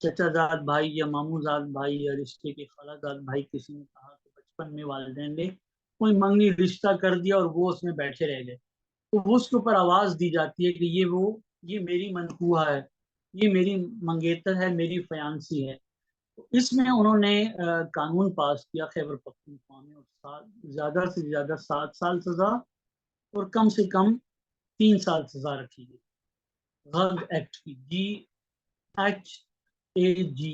چچا زاد بھائی یا ماموں زاد بھائی یا رشتے کے خالہ زاد بھائی کسی نے کہا کہ بچپن میں والدین نے کوئی منگنی رشتہ کر دیا اور وہ اس میں بیٹھے رہ گئے، تو وہ اس کے اوپر آواز دی جاتی ہے کہ یہ میری منقوہ ہے، یہ میری منگیتر ہے، میری فیانسی ہے۔ تو اس میں انہوں نے قانون پاس کیا خیبر پختونخوا میں، اور زیادہ سے زیادہ 7 سال سزا اور کم سے کم 3 سال سزا رکھی گئی غگ ایکٹ کی، GHAG،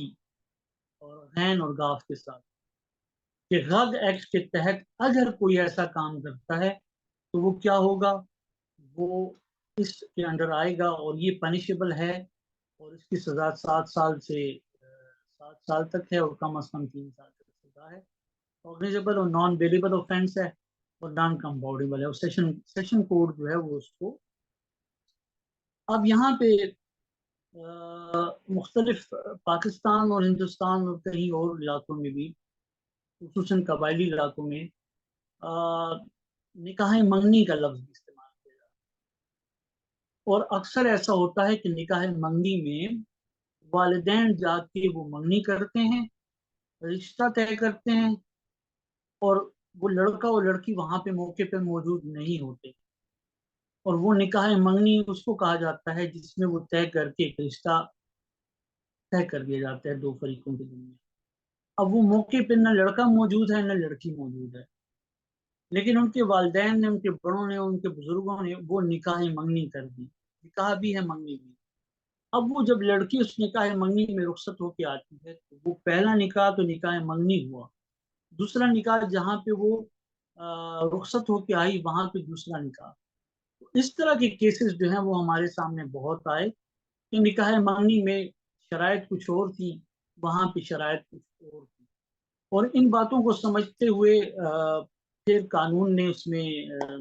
اور غین اور گاف کے ساتھ، کہ غگ ایکٹ کے تحت اگر کوئی ایسا کام کرتا ہے تو وہ کیا ہوگا، وہ اس کے انڈر آئے گا، اور یہ پنشیبل ہے، اور اس کی سزا 7 سال تک ہے، اور کم از کم 3 سال تک سزا ہے، آرگنائزیبل اور نان بیلیبل آفینس ہے، اور نان کمپاؤنڈیبل ہے، اور سیشن کوڈ جو ہے وہ اس کو۔ اب یہاں پہ مختلف پاکستان اور ہندوستان اور کہیں اور علاقوں میں بھی، خصوصاً قبائلی علاقوں میں، نکاح منگنی کا لفظ استعمال کیا جاتا ہے، اور اکثر ایسا ہوتا ہے کہ نکاح منگنی میں والدین جا کے وہ منگنی کرتے ہیں، رشتہ طے کرتے ہیں، اور وہ لڑکا اور لڑکی وہاں پہ موقع پہ موجود نہیں ہوتے، اور وہ نکاح منگنی اس کو کہا جاتا ہے جس میں وہ طے کر کے ایک رشتہ طے کر دیا جاتا ہے دو فریقوں کے درمیان۔ اب وہ موقع پہ نہ لڑکا موجود ہے نہ لڑکی موجود ہے، لیکن ان کے والدین نے، ان کے بڑوں نے، ان کے بزرگوں نے وہ نکاح منگنی کر دی، نکاح بھی ہے منگنی بھی۔ اب وہ جب لڑکی اس نکاح منگنی میں رخصت ہو کے آتی ہے تو وہ پہلا نکاح تو نکاح منگنی ہوا، دوسرا نکاح جہاں پہ وہ رخصت ہو کے آئی وہاں پہ دوسرا نکاح۔ اس طرح کے کیسز جو ہیں وہ ہمارے سامنے بہت آئے کہ نکاح منگنی میں شرائط کچھ اور تھی، وہاں پہ شرائط کچھ اور تھی، اور ان باتوں کو سمجھتے ہوئے پھر قانون نے اس میں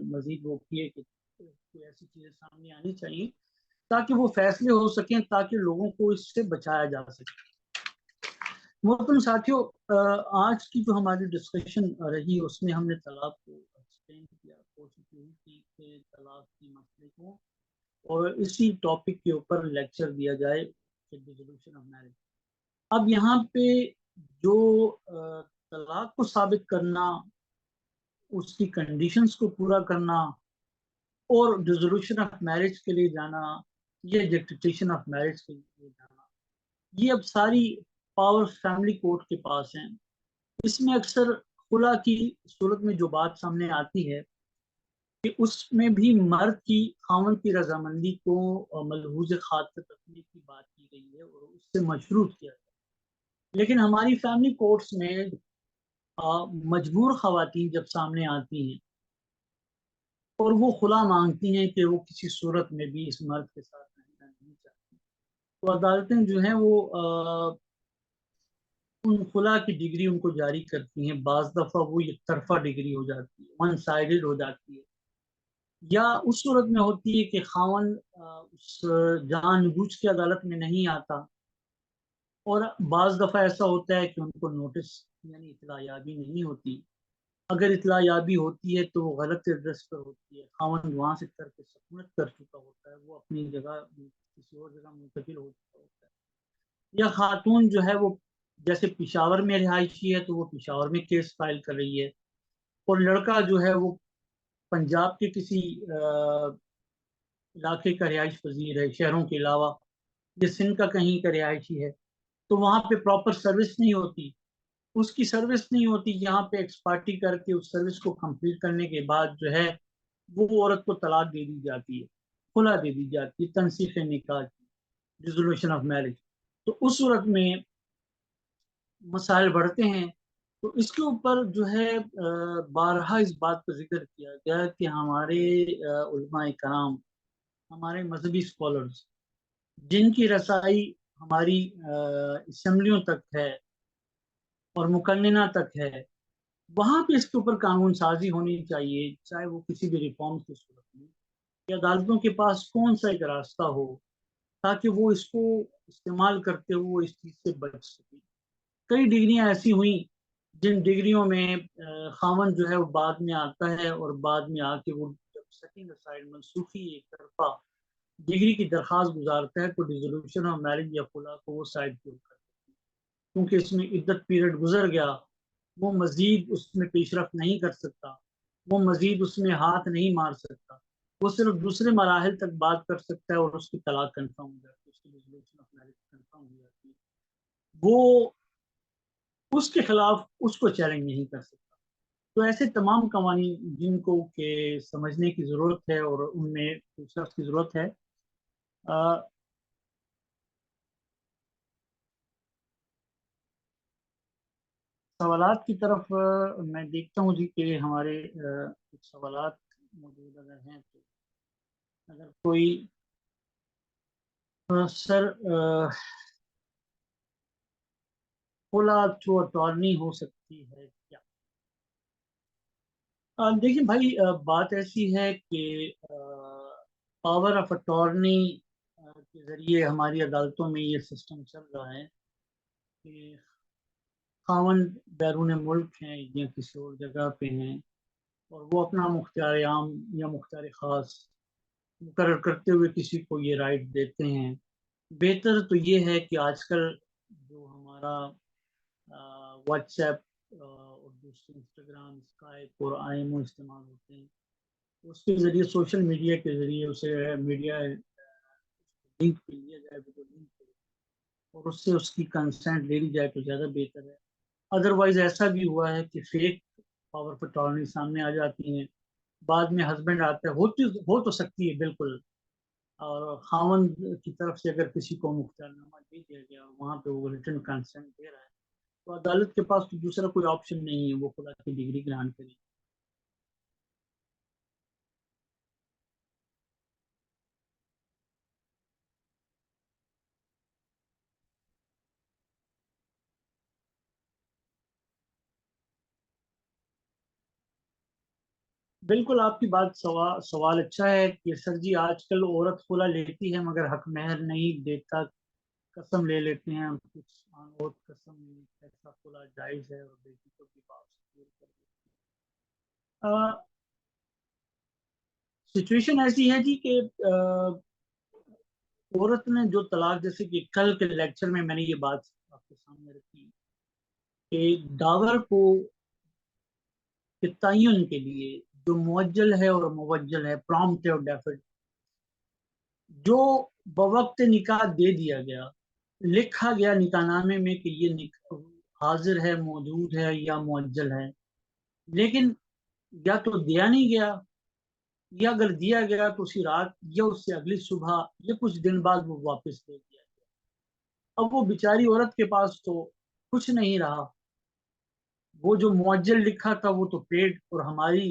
مزید وہ کیے کہ کوئی ایسی چیزیں سامنے آنی چاہیے تاکہ وہ فیصلے ہو سکیں، تاکہ لوگوں کو اس سے بچایا جا سکے۔ محترم ساتھیوں، آج کی جو ہماری ڈسکشن رہی اس میں ہم نے طلاق کو ایکسپلین کیا، کوشش یہی کی کہ طلاق کی مسئلے کو اور اسی ٹاپک کے اوپر لیکچر دیا جائے، ریزولوشن آف میرج۔ اب یہاں پہ جو طلاق کو ثابت کرنا، اس کی کنڈیشنز کو پورا کرنا، اور ڈیزولوشن آف میرج کے لیے جانا، یا ڈکٹیشن آف میرج کے لیے جانا، یہ اب ساری پاور فیملی کورٹ کے پاس ہیں۔ اس میں اکثر خلا کی صورت میں جو بات سامنے آتی ہے کہ اس میں بھی مرد کی، خاوند کی رضامندی کو ملحوظ خاطر رکھنے کی بات کی گئی ہے اور اس سے مشروط کیا ہے، لیکن ہماری فیملی کورٹس میں مجبور خواتین جب سامنے آتی ہیں اور وہ خلا مانگتی ہیں کہ وہ کسی صورت میں بھی اس مرد کے ساتھ رہنا نہیں چاہتی. تو عدالتیں جو ہیں وہ ان خلا کی ڈگری ان کو جاری کرتی ہیں. بعض دفعہ وہ ایک طرفہ ڈگری ہو جاتی ہے، ون سائیڈڈ ہو جاتی ہے، یا اس صورت میں ہوتی ہے کہ خاوند اس جان بوجھ کے عدالت میں نہیں آتا، اور بعض دفعہ ایسا ہوتا ہے کہ ان کو نوٹس یعنی اطلاع یابی نہیں ہوتی. اگر اطلاع یابی ہوتی ہے تو وہ غلط ایڈریس پر ہوتی ہے، خاوند وہاں سے کر کے سکونت کر چکا ہوتا ہے، وہ اپنی جگہ کسی اور جگہ منتقل ہو چکا ہوتا ہے. یا خاتون جو ہے وہ جیسے پشاور میں رہائشی ہے تو وہ پشاور میں کیس فائل کر رہی ہے، اور لڑکا جو ہے وہ پنجاب کے کسی علاقے کا رہائش پذیر ہے شہروں کے علاوہ، یا سندھ کا کہیں کا رہائشی ہے، تو وہاں پہ پراپر سروس نہیں ہوتی. اس کی سروس نہیں ہوتی، یہاں پہ ایکسپارٹی کر کے اس سروس کو کمپلیٹ کرنے کے بعد جو ہے وہ عورت کو طلاق دے دی جاتی ہے، خلا دے دی جاتی ہے، تنسیخ نکاح کی، ریزولوشن آف میرج. تو اس صورت میں مسائل بڑھتے ہیں. تو اس کے اوپر جو ہے بارہا اس بات کا ذکر کیا گیا کہ ہمارے علماء کرام، ہمارے مذہبی اسکالرز جن کی رسائی ہماری اسمبلیوں تک ہے اور مقننہ تک ہے، وہاں پہ اس کے اوپر قانون سازی ہونی چاہیے، چاہے وہ کسی بھی ریفارم کی صورت میں، کہ عدالتوں کے پاس کون سا ایک راستہ ہو تاکہ وہ اس کو استعمال کرتے ہوئے اس چیز سے بچ سکے. کئی ڈگریاں ایسی ہوئیں جن ڈگریوں میں خاوند جو ہے وہ بعد میں آتا ہے، اور بعد میں آ کے وہ جب سیٹنگ اسائڈ منسوخی ایک طرفہ ڈگری کی درخواست گزارتا ہے تو ریزولوشن آف میرج یا خلا کو وہ سائڈ پہ کرتا ہے، کیونکہ اس میں عدت پیریڈ گزر گیا، وہ مزید اس میں پیش رفت نہیں کر سکتا، وہ مزید اس میں ہاتھ نہیں مار سکتا، وہ صرف دوسرے مراحل تک بات کر سکتا ہے اور اس کی طلاق کنفرم ہو جاتی ہے، اس کی ریزولوشن آف میرج کنفرم ہو جاتی ہے. وہ اس کے خلاف اس کو چیلنج نہیں کر سکتا. تو ایسے تمام قوانین جن کو کہ سمجھنے کی ضرورت ہے اور ان میں پیشرفت کی ضرورت ہے. سوالات کی طرف میں دیکھتا ہوں جی کہ ہمارے کچھ سوالات موجود اگر ہیں تو اگر کوئی سر خلا تھرو اٹارنی ہو سکتی ہے کیا؟ دیکھیں بھائی، بات ایسی ہے کہ پاور آف اٹارنی کے ذریعے ہماری عدالتوں میں یہ سسٹم چل رہا ہے کہ خاوند بیرون ملک ہیں یا کسی اور جگہ پہ ہیں، اور وہ اپنا مختار عام یا مختار خاص مقرر کرتے ہوئے کسی کو یہ رائٹ دیتے ہیں. بہتر تو یہ ہے کہ آج کل جو ہمارا واٹس ایپ اور دوسرے انسٹاگرام، اسکائپ اور آئی ایم او استعمال ہوتے ہیں، اس کے ذریعے سوشل میڈیا کے ذریعے اسے میڈیا لنک پہ لیا جائے، ویڈیو لنک پہ، اور اس سے اس کی کنسنٹ لے لی جائے تو زیادہ بہتر ہے. ادروائز ایسا بھی ہوا ہے کہ فیک پاور آف اٹارنی سامنے آ جاتی ہیں، بعد میں ہسبینڈ آتا ہے، ہو تو سکتی ہے بالکل، اور خاوند کی طرف سے اگر کسی کو مختار نامہ دے دیا گیا اور وہاں پہ وہ ریٹرن کنسنٹ دے رہا ہے تو عدالت کے پاس تو دوسرا کوئی آپشن نہیں ہے، وہ خدا کی ڈگری گرانٹ کرے. بالکل آپ کی بات سوال اچھا ہے کہ سر جی آج کل عورت خلا لیتی ہے مگر حق مہر نہیں دیتا، قسم لے لیتے ہیں کچھ اور قسم نہیں، ایسا خلا جائز ہے اور بیٹی کو بھی باپ سے دور کر دیتے. سچویشن ایسی ہے جی کہ عورت نے جو طلاق، جیسے کہ کل کے لیکچر میں نے یہ بات آپ کے سامنے رکھی کہ داور کو کے تعین کے لیے جو موجل ہے اور موجل ہے، پرامپٹ اور ڈیفرڈ، جو بوقت نکاح دے دیا گیا، لکھا گیا نکاح نامے میں کہ یہ نکاح حاضر ہے، موجود ہے یا موجل ہے، لیکن یا تو دیا نہیں گیا، یا اگر دیا گیا تو اسی رات یا اس سے اگلی صبح یا کچھ دن بعد وہ واپس دے دیا گیا. اب وہ بیچاری عورت کے پاس تو کچھ نہیں رہا، وہ جو معجل لکھا تھا وہ تو پیڈ اور ہماری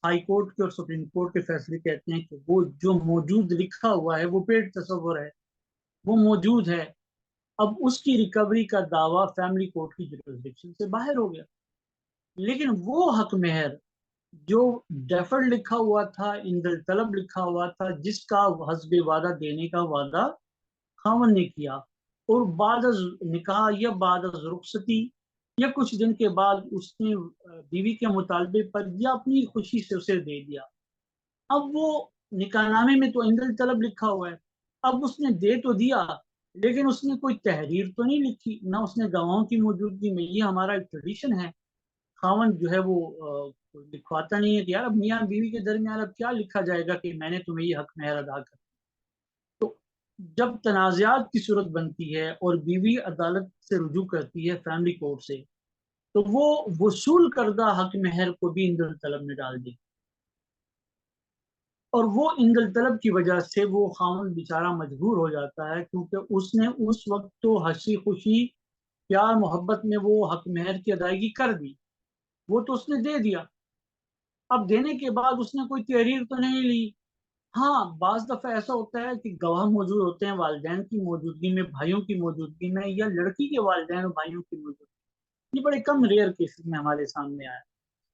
ہائی کورٹ کے اور سپریم کورٹ کے فیصلے کہتے ہیں کہ وہ جو موجود لکھا ہوا ہے وہ پیٹ تصور ہے، وہ موجود ہے. اب اس کی ریکوری کا دعویٰ فیملی کورٹ کی جوریسڈکشن سے باہر ہو گیا. لیکن وہ حق مہر جو ڈیفرڈ لکھا ہوا تھا، اندل طلب لکھا ہوا تھا، جس کا حسب وعدہ دینے کا وعدہ خاوند نے کیا، اور بعد از نکاح یا بعد از رخصتی یا کچھ دن کے بعد اس نے بیوی کے مطالبے پر یا اپنی خوشی سے اسے دے دیا. اب وہ نکاح نامے میں تو اندل طلب لکھا ہوا ہے، اب اس نے دے تو دیا لیکن اس نے کوئی تحریر تو نہیں لکھی، نہ اس نے گواہوں کی موجودگی میں. یہ ہمارا ایک ٹریڈیشن ہے، خاوند جو ہے وہ لکھواتا نہیں ہے کہ یار اب میاں بیوی کے درمیان اب کیا لکھا جائے گا کہ میں نے تمہیں یہ حق مہر ادا کر. تو جب تنازعات کی صورت بنتی ہے اور بیوی عدالت سے رجوع کرتی ہے فیملی کورٹ سے، تو وہ وصول کردہ حق مہر کو بھی اندل طلب میں ڈال دی، اور وہ اندل طلب کی وجہ سے وہ خاوند بیچارہ مجبور ہو جاتا ہے، کیونکہ اس نے اس وقت تو ہنسی خوشی پیار محبت میں وہ حق مہر کی ادائیگی کر دی، وہ تو اس نے دے دیا. اب دینے کے بعد اس نے کوئی تحریر تو نہیں لی. ہاں بعض دفعہ ایسا ہوتا ہے کہ گواہ موجود ہوتے ہیں والدین کی موجودگی میں، بھائیوں کی موجودگی میں، یا لڑکی کے والدین اور بھائیوں کی موجودگی. یہ بڑے کم ریئر کیسز میں ہمارے سامنے آیا،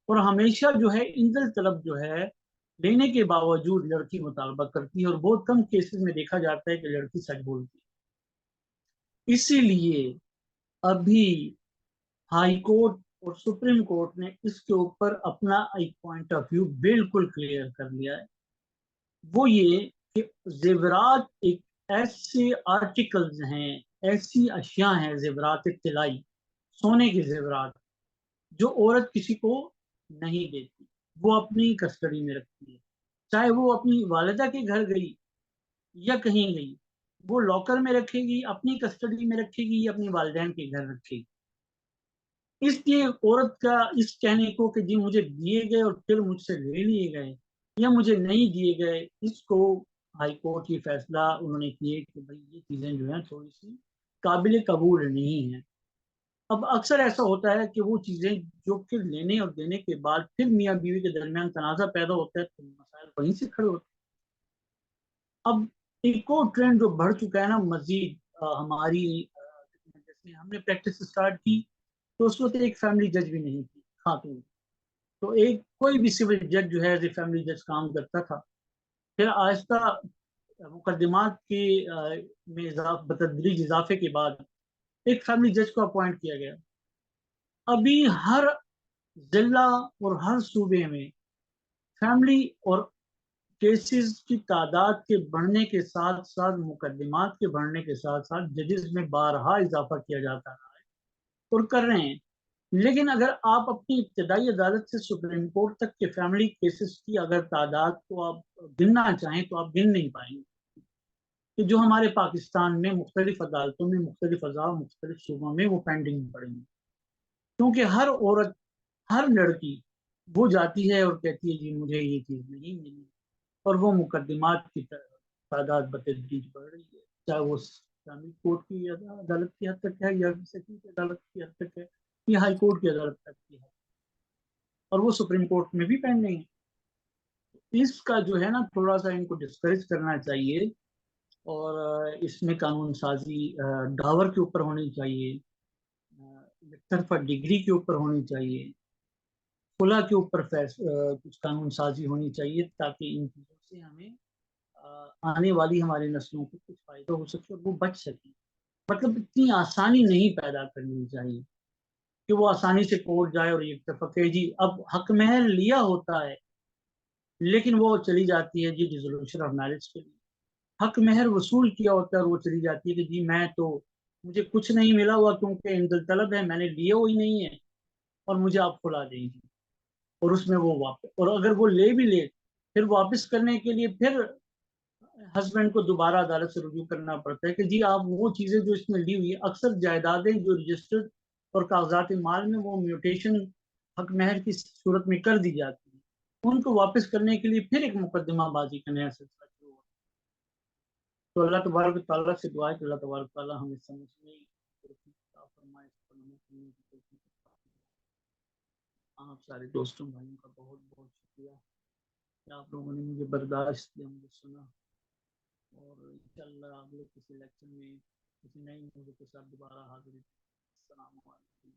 اور ہمیشہ جو ہے انزل طلب جو ہے لینے کے باوجود لڑکی مطالبہ کرتی ہے، اور بہت کم کیسز میں دیکھا جاتا ہے کہ لڑکی سچ بولتی ہے. اسی لیے ابھی ہائی کورٹ اور سپریم کورٹ نے اس کے اوپر اپنا ایک پوائنٹ آف ویو بالکل کلیئر کر لیا ہے. وہ یہ کہ زیورات ایک ایسے آرٹیکلز ہیں، ایسی اشیاء ہیں، زیورات طلائی، سونے کے زیورات، جو عورت کسی کو نہیں دیتی، وہ اپنی کسٹڈی میں رکھتی ہے. چاہے وہ اپنی والدہ کے گھر گئی یا کہیں گئی، وہ لاکر میں رکھے گی، اپنی کسٹڈی میں رکھے گی یا اپنی والدین کے گھر رکھے گی. اس لیے عورت کا اس کہنے کو کہ جی مجھے دیے گئے اور پھر مجھ سے لے لیے گئے یا مجھے نہیں دیے گئے، اس کو ہائی کورٹ کی فیصلہ انہوں نے کیے کہ بھائی یہ چیزیں جو ہیں تھوڑی سی قابل قبول نہیں ہیں. اب اکثر ایسا ہوتا ہے کہ وہ چیزیں جو پھر لینے اور دینے کے بعد پھر میاں بیوی کے درمیان تنازع پیدا ہوتا ہے تو مسائل وہیں سے کھڑے ہوتے ہیں. اب ایک اور ٹرینڈ جو بڑھ چکا ہے نا مزید، ہماری جیسے ہم نے پریکٹس اسٹارٹ کی تو اس وقت ایک فیملی جج بھی نہیں تھی خاتون، تو ایک کوئی بھی سول جج جو ہے ایز اے فیملی جج کام کرتا تھا. پھر آہستہ مقدمات کے میں بتدریج اضافے کے بعد ایک فیملی جج کو اپوائنٹ کیا گیا. ابھی ہر ضلع اور ہر صوبے میں فیملی اور کیسز کی تعداد کے بڑھنے کے ساتھ ساتھ، مقدمات کے بڑھنے کے ساتھ ساتھ ججز میں بارہا اضافہ کیا جاتا رہا ہے اور کر رہے ہیں. لیکن اگر آپ اپنی ابتدائی عدالت سے سپریم کورٹ تک کے فیملی کیسز کی اگر تعداد کو آپ گننا چاہیں تو آپ گن نہیں پائیں گے، کہ جو ہمارے پاکستان میں مختلف عدالتوں میں، مختلف اضلاع، مختلف صوبوں میں وہ پینڈنگ پڑیں گے. کیونکہ ہر عورت، ہر لڑکی وہ جاتی ہے اور کہتی ہے جی مجھے یہ چیز نہیں ملی، اور وہ مقدمات کی تعداد بتدریج بڑھ رہی ہے، چاہے وہ فیملی کورٹ کی عدالت کی حد تک ہے یا سیشن کی عدالت کی حد تک ہے یا ہائی کورٹ کی عدالت تک کی ہے، اور وہ سپریم کورٹ میں بھی پینڈنگ ہے. اس کا جو ہے نا تھوڑا سا ان کو ڈسکریج کرنا چاہیے، اور اس میں قانون سازی ڈاور کے اوپر ہونی چاہیے، ایک طرفہ ڈگری کے اوپر ہونی چاہیے، خلا کے اوپر کچھ قانون سازی ہونی چاہیے، تاکہ ان چیزوں سے ہمیں آنے والی ہماری نسلوں کو کچھ فائدہ ہو سکے اور وہ بچ سکیں. مطلب اتنی آسانی نہیں پیدا کرنی چاہیے کہ وہ آسانی سے کورٹ جائے اور ایک طرفہ کہ جی اب حق مہر لیا ہوتا ہے لیکن وہ چلی جاتی ہے جی ڈیزولوشن آف میرج کے لیے. حق مہر وصول کیا ہوتا ہے اور وہ چلی جاتی ہے کہ جی میں تو مجھے کچھ نہیں ملا ہوا کیونکہ انزل طلب ہے، میں نے لیے ہوئی نہیں ہے اور مجھے آپ کھلا دیں گی. اور اس میں وہ واپس، اور اگر وہ لے بھی لے پھر واپس کرنے کے لیے پھر ہسبینڈ کو دوبارہ عدالت سے رجوع کرنا پڑتا ہے کہ جی آپ وہ چیزیں جو اس میں لی ہوئی ہے، اکثر جائیدادیں جو رجسٹرڈ اور کاغذات مال میں وہ میوٹیشن حق مہر کی صورت میں کر دی جاتی ہے، ان کو واپس کرنے کے لیے پھر ایک مقدمہ بازی کا نیا سلسلہ شروع ہوتا ہے. تو اللہ تبارک و تعالیٰ سے دعا ہے کہ اللہ تبارک و تعالیٰ ہمیں سمجھنے فرمائے. آپ سارے دوستوں بھائیوں کا بہت بہت شکریہ. کہ آپ لوگوں نے مجھے برداشت کیا، مجھے سنا، اور انشاءاللہ آپ لوگ کسی لیکچر میں کسی نئی موضوع کے ساتھ دوبارہ حاضر ہیں۔ السلام علیکم۔